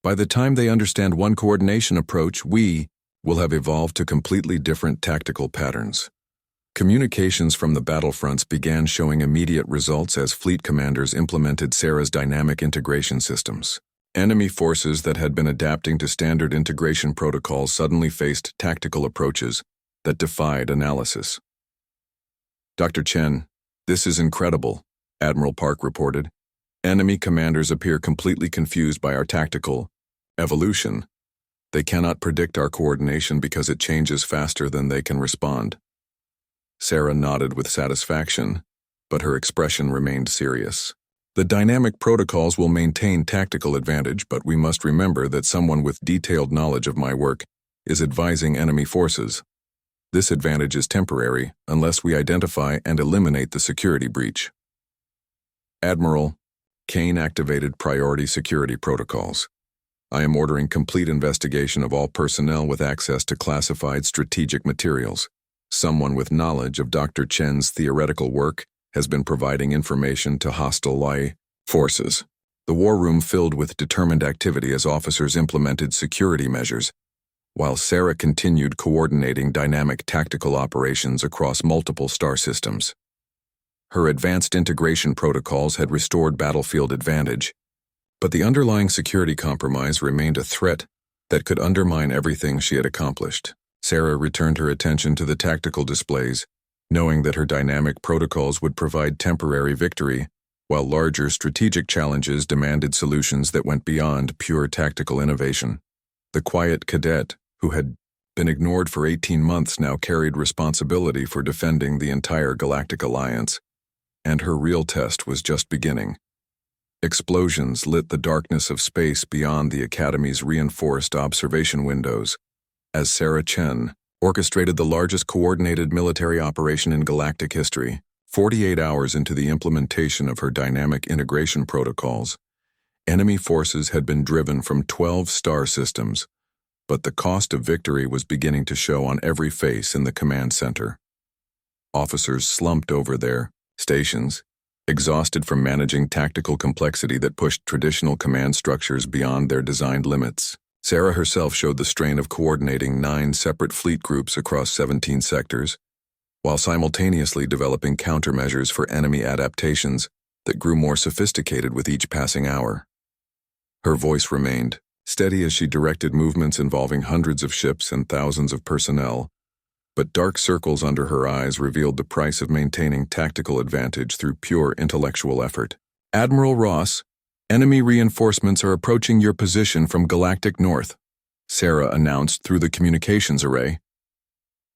By the time they understand one coordination approach, we will have evolved to completely different tactical patterns. Communications from the battlefronts began showing immediate results as fleet commanders implemented Sarah's dynamic integration systems. Enemy forces that had been adapting to standard integration protocols suddenly faced tactical approaches that defied analysis. Dr. Chen, this is incredible, Admiral Park reported. Enemy commanders appear completely confused by our tactical evolution. They cannot predict our coordination because it changes faster than they can respond. Sarah nodded with satisfaction, but her expression remained serious. The dynamic protocols will maintain tactical advantage, but we must remember that someone with detailed knowledge of my work is advising enemy forces. This advantage is temporary unless we identify and eliminate the security breach. Admiral, Kane activated priority security protocols. I am ordering complete investigation of all personnel with access to classified strategic materials. Someone with knowledge of Dr. Chen's theoretical work has been providing information to hostile ally forces. The war room filled with determined activity as officers implemented security measures, while Sarah continued coordinating dynamic tactical operations across multiple star systems. Her advanced integration protocols had restored battlefield advantage, but the underlying security compromise remained a threat that could undermine everything she had accomplished. Sarah returned her attention to the tactical displays, knowing that her dynamic protocols would provide temporary victory, while larger strategic challenges demanded solutions that went beyond pure tactical innovation. The quiet cadet, who had been ignored for 18 months, now carried responsibility for defending the entire Galactic Alliance, and her real test was just beginning. Explosions lit the darkness of space beyond the Academy's reinforced observation windows, as Sarah Chen orchestrated the largest coordinated military operation in galactic history. 48 hours into the implementation of her dynamic integration protocols, enemy forces had been driven from 12 star systems, but the cost of victory was beginning to show on every face in the command center. Officers slumped over their stations, exhausted from managing tactical complexity that pushed traditional command structures beyond their designed limits. Sarah herself showed the strain of coordinating 9 separate fleet groups across 17 sectors, while simultaneously developing countermeasures for enemy adaptations that grew more sophisticated with each passing hour. Her voice remained steady as she directed movements involving hundreds of ships and thousands of personnel, but dark circles under her eyes revealed the price of maintaining tactical advantage through pure intellectual effort. Admiral Ross, enemy reinforcements are approaching your position from Galactic North, Sarah announced through the communications array.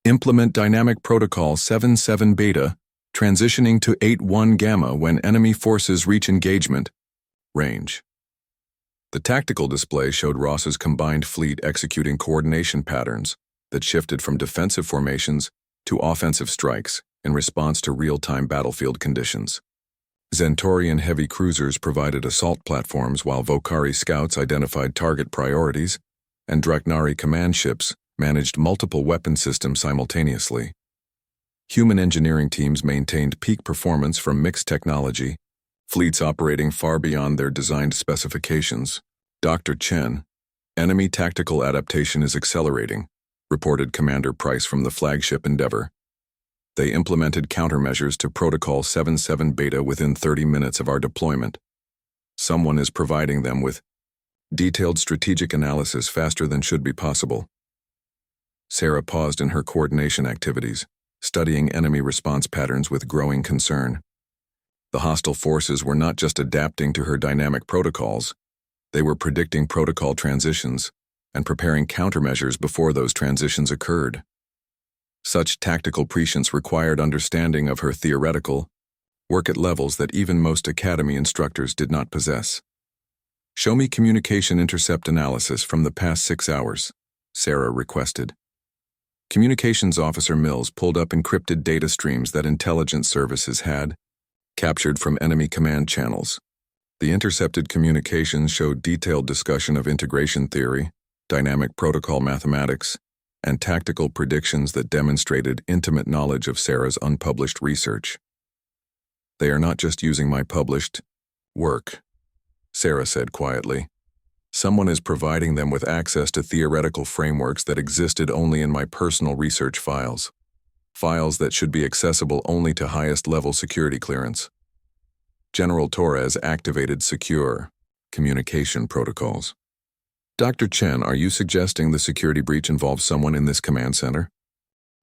Implement Dynamic Protocol 77 Beta, transitioning to 81 Gamma when enemy forces reach engagement range. The tactical display showed Ross's combined fleet executing coordination patterns that shifted from defensive formations to offensive strikes in response to real-time battlefield conditions. Zentorian heavy cruisers provided assault platforms while Vokari scouts identified target priorities, and Draknari command ships managed multiple weapon systems simultaneously. Human engineering teams maintained peak performance from mixed technology, fleets operating far beyond their designed specifications. Dr. Chen, enemy tactical adaptation is accelerating, reported Commander Price from the flagship Endeavour. They implemented countermeasures to Protocol 77 Beta within 30 minutes of our deployment. Someone is providing them with detailed strategic analysis faster than should be possible. Sarah paused in her coordination activities, studying enemy response patterns with growing concern. The hostile forces were not just adapting to her dynamic protocols, they were predicting protocol transitions and preparing countermeasures before those transitions occurred. Such tactical prescience required understanding of her theoretical work at levels that even most academy instructors did not possess. "Show me communication intercept analysis from the past 6 hours," Sarah requested. Communications Officer Mills pulled up encrypted data streams that intelligence services had captured from enemy command channels. The intercepted communications showed detailed discussion of integration theory, dynamic protocol mathematics, and tactical predictions that demonstrated intimate knowledge of Sarah's unpublished research. "They are not just using my published work," Sarah said quietly. "Someone is providing them with access to theoretical frameworks that existed only in my personal research files. Files that should be accessible only to highest-level security clearance." General Torres activated secure communication protocols. "Dr. Chen, are you suggesting the security breach involves someone in this command center?"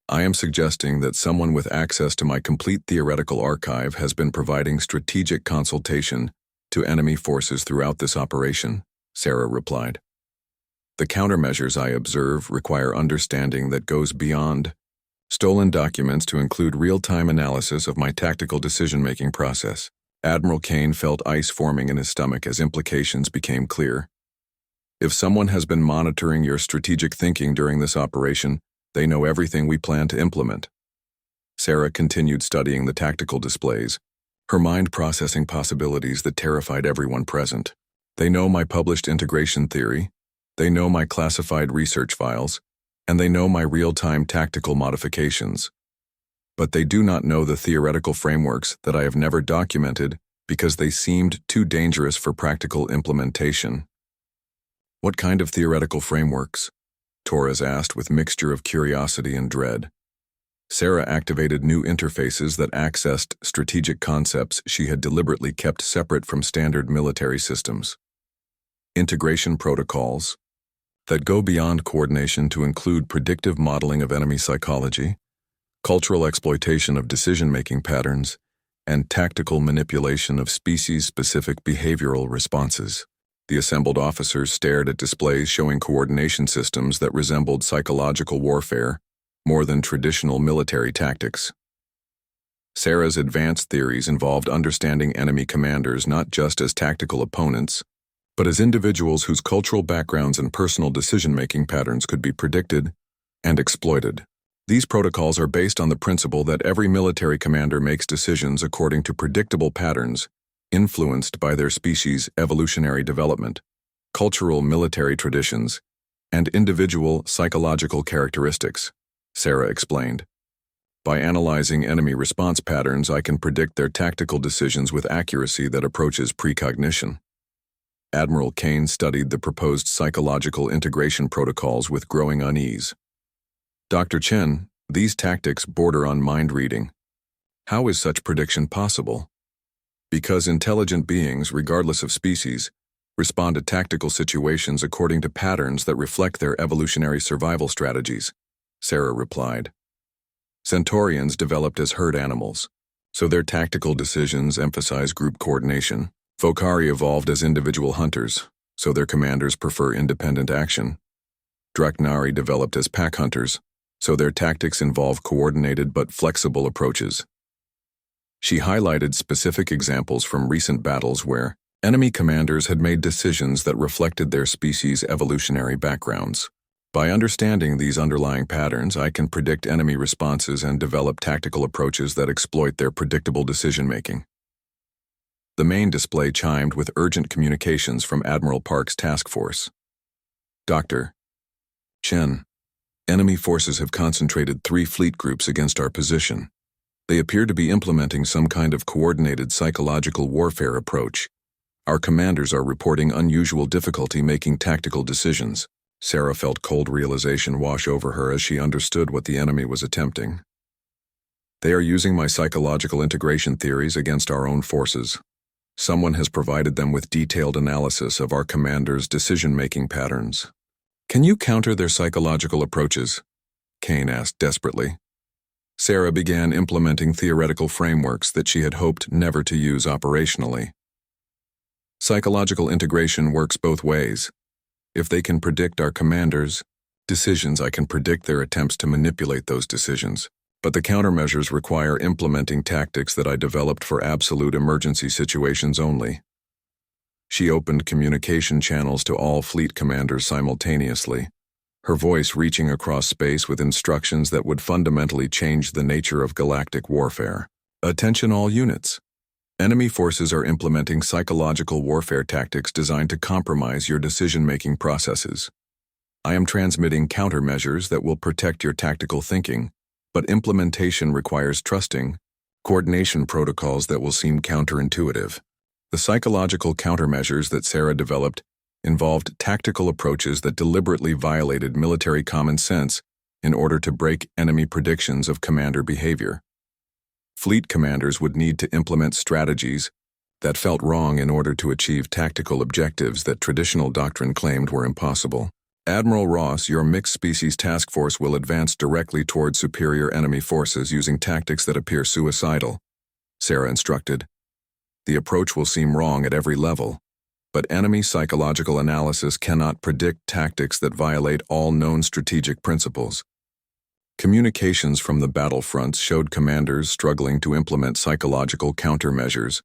"I am suggesting that someone with access to my complete theoretical archive has been providing strategic consultation to enemy forces throughout this operation," Sarah replied. "The countermeasures I observe require understanding that goes beyond stolen documents to include real-time analysis of my tactical decision-making process." Admiral Kane felt ice forming in his stomach as implications became clear. "If someone has been monitoring your strategic thinking during this operation, they know everything we plan to implement." Sarah continued studying the tactical displays, her mind processing possibilities that terrified everyone present. "They know my published integration theory, they know my classified research files, and they know my real-time tactical modifications. But they do not know the theoretical frameworks that I have never documented because they seemed too dangerous for practical implementation." "What kind of theoretical frameworks?" Torres asked with mixture of curiosity and dread. Sarah activated new interfaces that accessed strategic concepts she had deliberately kept separate from standard military systems. Integration protocols that go beyond coordination to include predictive modeling of enemy psychology, cultural exploitation of decision-making patterns, and tactical manipulation of species-specific behavioral responses. The assembled officers stared at displays showing coordination systems that resembled psychological warfare more than traditional military tactics. Sarah's advanced theories involved understanding enemy commanders not just as tactical opponents, but as individuals whose cultural backgrounds and personal decision-making patterns could be predicted and exploited. These protocols are based on the principle that every military commander makes decisions according to predictable patterns influenced by their species' evolutionary development, cultural military traditions, and individual psychological characteristics, Sarah explained. "By analyzing enemy response patterns, I can predict their tactical decisions with accuracy that approaches precognition." Admiral Kane studied the proposed psychological integration protocols with growing unease. "Dr. Chen, these tactics border on mind reading. How is such prediction possible?" "Because intelligent beings, regardless of species, respond to tactical situations according to patterns that reflect their evolutionary survival strategies," Sarah replied. "Centaurians developed as herd animals, so their tactical decisions emphasize group coordination. Focari evolved as individual hunters, so their commanders prefer independent action. Draknari developed as pack hunters, so their tactics involve coordinated but flexible approaches." She highlighted specific examples from recent battles where enemy commanders had made decisions that reflected their species' evolutionary backgrounds. "By understanding these underlying patterns, I can predict enemy responses and develop tactical approaches that exploit their predictable decision-making." The main display chimed with urgent communications from Admiral Park's task force. "Dr. Chen, enemy forces have concentrated 3 fleet groups against our position. They appear to be implementing some kind of coordinated psychological warfare approach. Our commanders are reporting unusual difficulty making tactical decisions." Sarah felt cold realization wash over her as she understood what the enemy was attempting. "They are using my psychological integration theories against our own forces. Someone has provided them with detailed analysis of our commanders' decision-making patterns. Can you counter their psychological approaches?" Kane asked desperately. Sarah began implementing theoretical frameworks that she had hoped never to use operationally. Psychological integration works both ways. If they can predict our commanders' decisions, I can predict their attempts to manipulate those decisions. But the countermeasures require implementing tactics that I developed for absolute emergency situations only. She opened communication channels to all fleet commanders simultaneously, her voice reaching across space with instructions that would fundamentally change the nature of galactic warfare. Attention all units. Enemy forces are implementing psychological warfare tactics designed to compromise your decision-making processes. I am transmitting countermeasures that will protect your tactical thinking, but implementation requires trusting coordination protocols that will seem counterintuitive. The psychological countermeasures that Sarah developed involved tactical approaches that deliberately violated military common sense in order to break enemy predictions of commander behavior. Fleet commanders would need to implement strategies that felt wrong in order to achieve tactical objectives that traditional doctrine claimed were impossible. Admiral Ross, your mixed-species task force will advance directly toward superior enemy forces using tactics that appear suicidal, Sarah instructed. The approach will seem wrong at every level, but enemy psychological analysis cannot predict tactics that violate all known strategic principles. Communications from the battlefronts showed commanders struggling to implement psychological countermeasures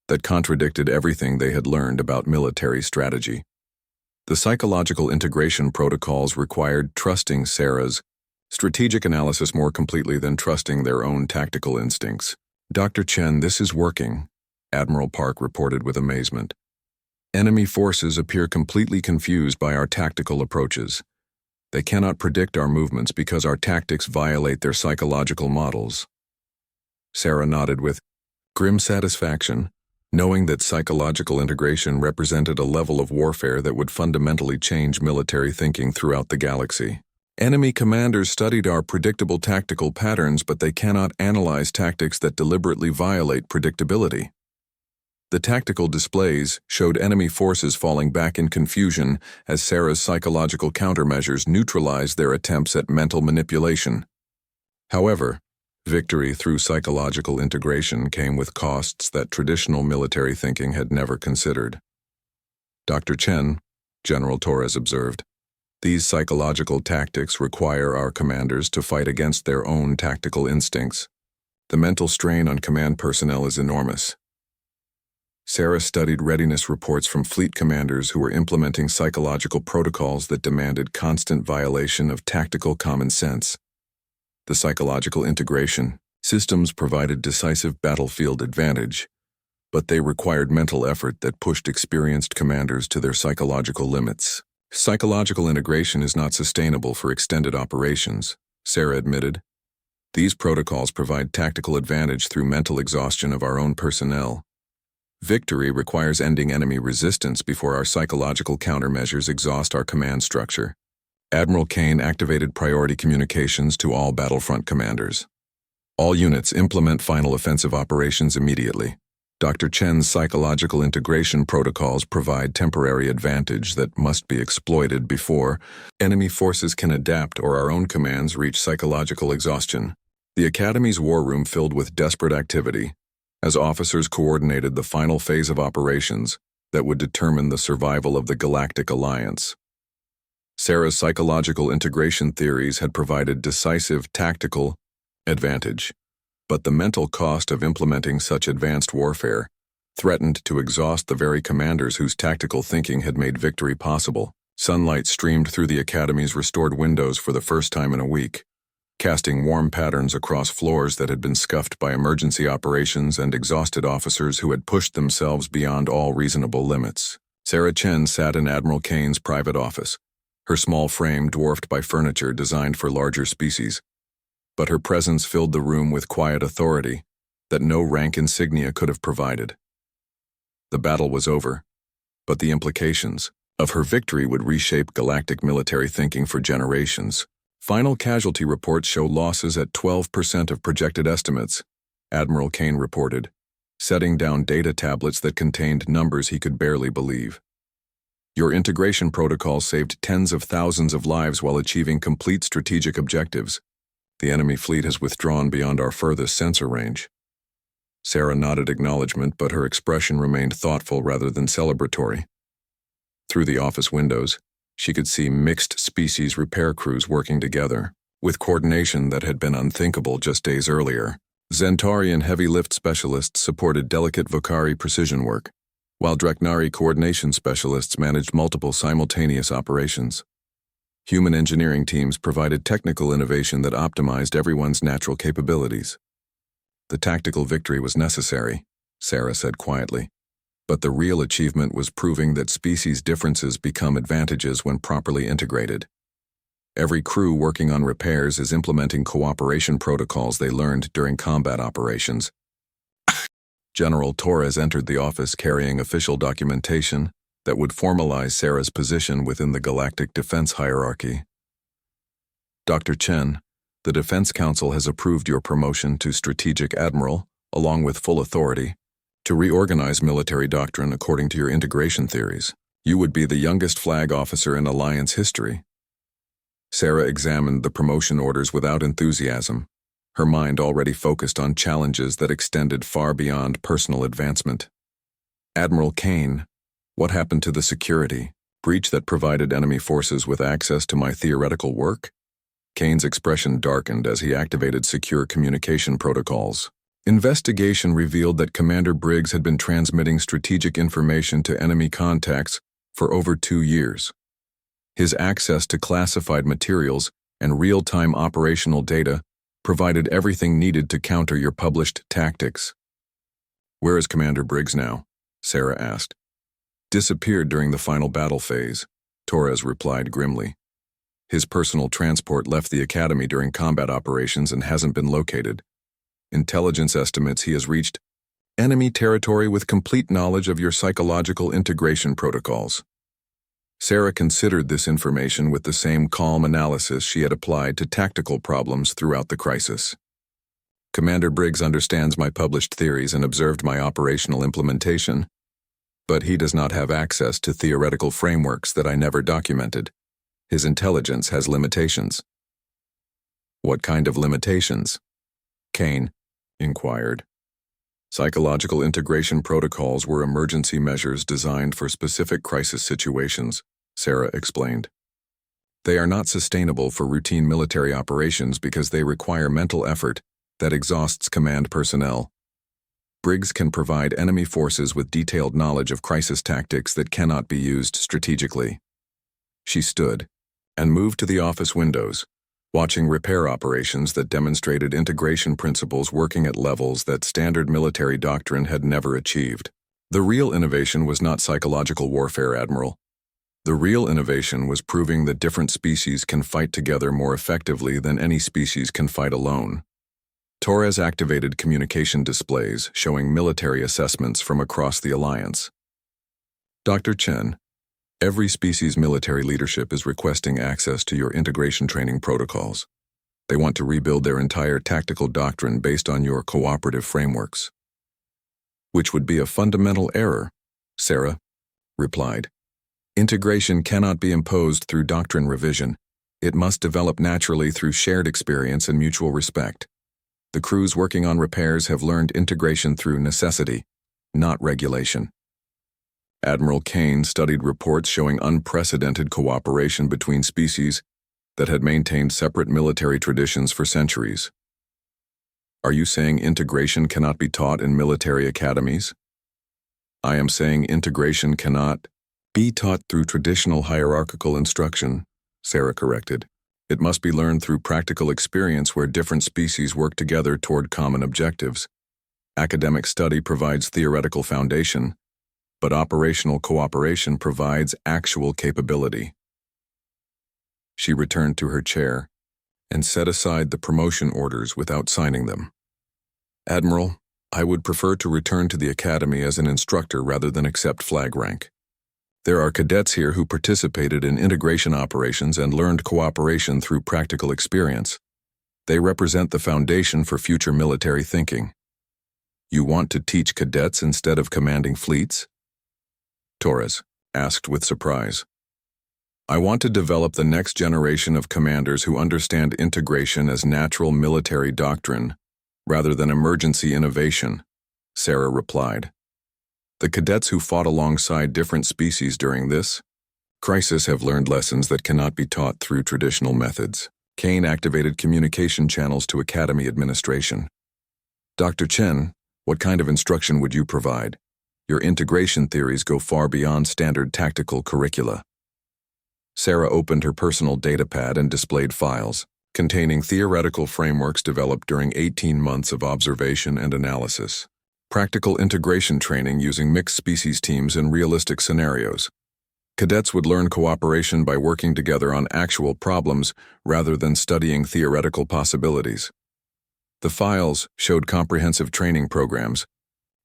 that contradicted everything they had learned about military strategy. The psychological integration protocols required trusting Sarah's strategic analysis more completely than trusting their own tactical instincts. Dr. Chen, this is working, Admiral Park reported with amazement. Enemy forces appear completely confused by our tactical approaches. They cannot predict our movements because our tactics violate their psychological models. Sarah nodded with grim satisfaction, knowing that psychological integration represented a level of warfare that would fundamentally change military thinking throughout the galaxy. Enemy commanders studied our predictable tactical patterns, but they cannot analyze tactics that deliberately violate predictability. The tactical displays showed enemy forces falling back in confusion as Sarah's psychological countermeasures neutralized their attempts at mental manipulation. However, victory through psychological integration came with costs that traditional military thinking had never considered. Dr. Chen, General Torres observed, these psychological tactics require our commanders to fight against their own tactical instincts. The mental strain on command personnel is enormous. Sarah studied readiness reports from fleet commanders who were implementing psychological protocols that demanded constant violation of tactical common sense. The psychological integration systems provided decisive battlefield advantage, but they required mental effort that pushed experienced commanders to their psychological limits. Psychological integration is not sustainable for extended operations, Sarah admitted. These protocols provide tactical advantage through mental exhaustion of our own personnel. Victory requires ending enemy resistance before our psychological countermeasures exhaust our command structure. Admiral Kane activated priority communications to all battlefront commanders. All units implement final offensive operations immediately. Dr. Chen's psychological integration protocols provide temporary advantage that must be exploited before enemy forces can adapt or our own commands reach psychological exhaustion. The Academy's war room filled with desperate activity, as officers coordinated the final phase of operations that would determine the survival of the Galactic Alliance. Sarah's psychological integration theories had provided decisive tactical advantage, but the mental cost of implementing such advanced warfare threatened to exhaust the very commanders whose tactical thinking had made victory possible. Sunlight streamed through the Academy's restored windows for the first time in a week, casting warm patterns across floors that had been scuffed by emergency operations and exhausted officers who had pushed themselves beyond all reasonable limits. Sarah Chen sat in Admiral Kane's private office, her small frame dwarfed by furniture designed for larger species. But her presence filled the room with quiet authority that no rank insignia could have provided. The battle was over, but the implications of her victory would reshape galactic military thinking for generations. Final casualty reports show losses at 12% of projected estimates, Admiral Kane reported, setting down data tablets that contained numbers he could barely believe. Your integration protocol saved tens of thousands of lives while achieving complete strategic objectives. The enemy fleet has withdrawn beyond our furthest sensor range. Sarah nodded acknowledgement, but her expression remained thoughtful rather than celebratory. Through the office windows, she could see mixed species repair crews working together, with coordination that had been unthinkable just days earlier. Zentaurian heavy lift specialists supported delicate Vocari precision work, while Dreknari coordination specialists managed multiple simultaneous operations. Human engineering teams provided technical innovation that optimized everyone's natural capabilities. The tactical victory was necessary, Sarah said quietly, but the real achievement was proving that species differences become advantages when properly integrated. Every crew working on repairs is implementing cooperation protocols they learned during combat operations. General Torres entered the office carrying official documentation that would formalize Sarah's position within the galactic defense hierarchy. Dr. Chen, the Defense Council has approved your promotion to Strategic Admiral, along with full authority, to reorganize military doctrine according to your integration theories. You would be the youngest flag officer in Alliance history. Sarah examined the promotion orders without enthusiasm, her mind already focused on challenges that extended far beyond personal advancement. Admiral Kane, what happened to the security breach that provided enemy forces with access to my theoretical work? Kane's expression darkened as he activated secure communication protocols. Investigation revealed that Commander Briggs had been transmitting strategic information to enemy contacts for over 2 years. His access to classified materials and real-time operational data provided everything needed to counter your published tactics. Where is Commander Briggs now? Sarah asked. Disappeared during the final battle phase, Torres replied grimly. His personal transport left the academy during combat operations and hasn't been located. Intelligence estimates he has reached enemy territory with complete knowledge of your psychological integration protocols. Sarah considered this information with the same calm analysis she had applied to tactical problems throughout the crisis. Commander Briggs understands my published theories and observed my operational implementation, but he does not have access to theoretical frameworks that I never documented. His intelligence has limitations. What kind of limitations? Kane inquired. Psychological integration protocols were emergency measures designed for specific crisis situations, Sarah explained. They are not sustainable for routine military operations because they require mental effort that exhausts command personnel. Briggs can provide enemy forces with detailed knowledge of crisis tactics that cannot be used strategically. She stood and moved to the office windows, watching repair operations that demonstrated integration principles working at levels that standard military doctrine had never achieved. The real innovation was not psychological warfare, Admiral. The real innovation was proving that different species can fight together more effectively than any species can fight alone. Torres activated communication displays showing military assessments from across the Alliance. Dr. Chen, every species' military leadership is requesting access to your integration training protocols. They want to rebuild their entire tactical doctrine based on your cooperative frameworks. Which would be a fundamental error, Sarah replied. Integration cannot be imposed through doctrine revision. It must develop naturally through shared experience and mutual respect. The crews working on repairs have learned integration through necessity, not regulation. Admiral Kane studied reports showing unprecedented cooperation between species that had maintained separate military traditions for centuries. Are you saying integration cannot be taught in military academies? I am saying integration cannot be taught through traditional hierarchical instruction, Sarah corrected. It must be learned through practical experience where different species work together toward common objectives. Academic study provides theoretical foundation, but operational cooperation provides actual capability. She returned to her chair and set aside the promotion orders without signing them. Admiral, I would prefer to return to the academy as an instructor rather than accept flag rank. There are cadets here who participated in integration operations and learned cooperation through practical experience. They represent the foundation for future military thinking. You want to teach cadets instead of commanding fleets? Torres asked with surprise. I want to develop the next generation of commanders who understand integration as natural military doctrine, rather than emergency innovation, Sarah replied. The cadets who fought alongside different species during this crisis have learned lessons that cannot be taught through traditional methods. Kane activated communication channels to Academy administration. Dr. Chen, what kind of instruction would you provide? Your integration theories go far beyond standard tactical curricula. Sarah opened her personal datapad and displayed files containing theoretical frameworks developed during 18 months of observation and analysis. Practical integration training using mixed species teams in realistic scenarios. Cadets would learn cooperation by working together on actual problems rather than studying theoretical possibilities. The files showed comprehensive training programs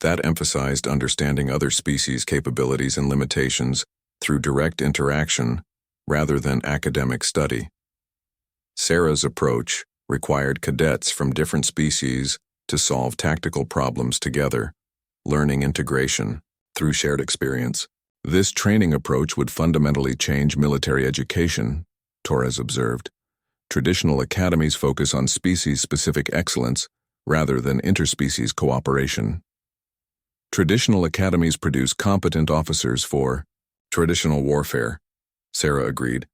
that emphasized understanding other species' capabilities and limitations through direct interaction rather than academic study. Sarah's approach required cadets from different species to solve tactical problems together, learning integration through shared experience. This training approach would fundamentally change military education, Torres observed. Traditional academies focus on species-specific excellence rather than interspecies cooperation. Traditional academies produce competent officers for traditional warfare, Sarah agreed.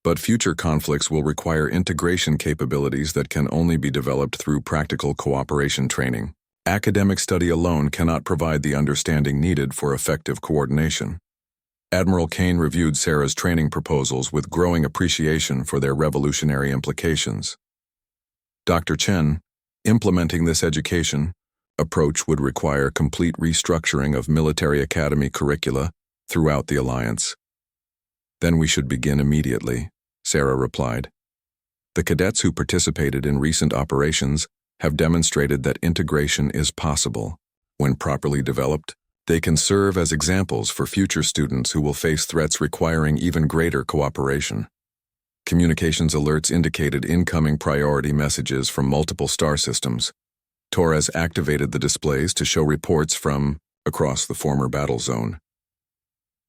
But future conflicts will require integration capabilities that can only be developed through practical cooperation training. Academic study alone cannot provide the understanding needed for effective coordination. Admiral Kane reviewed Sarah's training proposals with growing appreciation for their revolutionary implications. Dr. Chen, implementing this education approach would require complete restructuring of military academy curricula throughout the Alliance. Then we should begin immediately, Sarah replied. The cadets who participated in recent operations have demonstrated that integration is possible. When properly developed, they can serve as examples for future students who will face threats requiring even greater cooperation. Communications alerts indicated incoming priority messages from multiple star systems. Torres activated the displays to show reports from across the former battle zone.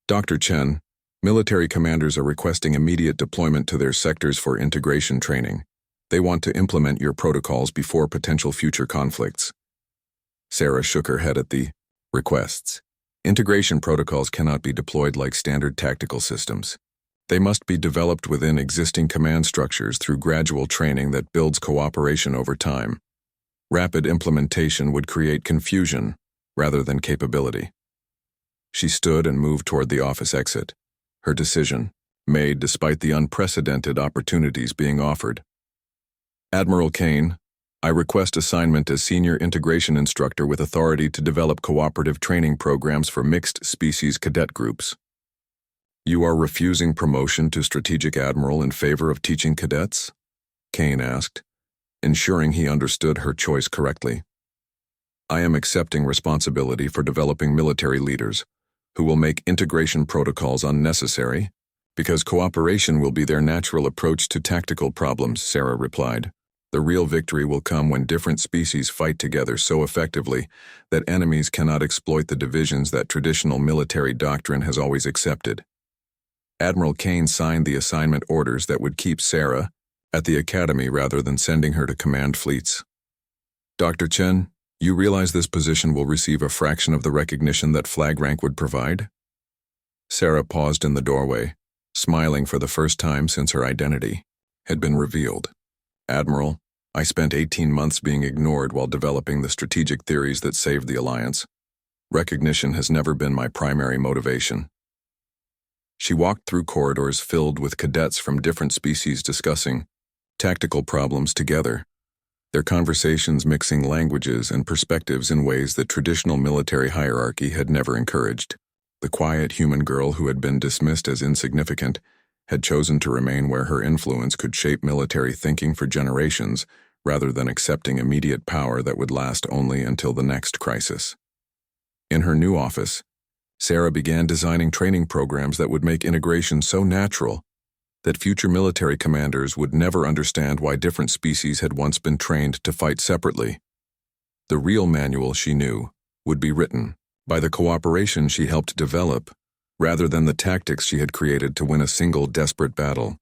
Dr. Chen, military commanders are requesting immediate deployment to their sectors for integration training. They want to implement your protocols before potential future conflicts. Sarah shook her head at the requests. Integration protocols cannot be deployed like standard tactical systems. They must be developed within existing command structures through gradual training that builds cooperation over time. Rapid implementation would create confusion rather than capability. She stood and moved toward the office exit. Her decision, made despite the unprecedented opportunities being offered. Admiral Kane, I request assignment as Senior Integration Instructor with authority to develop cooperative training programs for mixed species cadet groups. You are refusing promotion to Strategic Admiral in favor of teaching cadets? Kane asked, ensuring he understood her choice correctly. I am accepting responsibility for developing military leaders who will make integration protocols unnecessary because cooperation will be their natural approach to tactical problems, Sarah replied. The real victory will come when different species fight together so effectively that enemies cannot exploit the divisions that traditional military doctrine has always accepted. Admiral Kane signed the assignment orders that would keep Sarah at the academy rather than sending her to command fleets. Dr. Chen, you realize this position will receive a fraction of the recognition that flag rank would provide? Sarah paused in the doorway, smiling for the first time since her identity had been revealed. Admiral, I spent 18 months being ignored while developing the strategic theories that saved the Alliance. Recognition has never been my primary motivation. She walked through corridors filled with cadets from different species discussing tactical problems together, their conversations mixing languages and perspectives in ways that traditional military hierarchy had never encouraged. The quiet human girl who had been dismissed as insignificant had chosen to remain where her influence could shape military thinking for generations rather than accepting immediate power that would last only until the next crisis. In her new office, Sarah began designing training programs that would make integration so natural that future military commanders would never understand why different species had once been trained to fight separately. The real manual, she knew, would be written by the cooperation she helped develop rather than the tactics she had created to win a single desperate battle.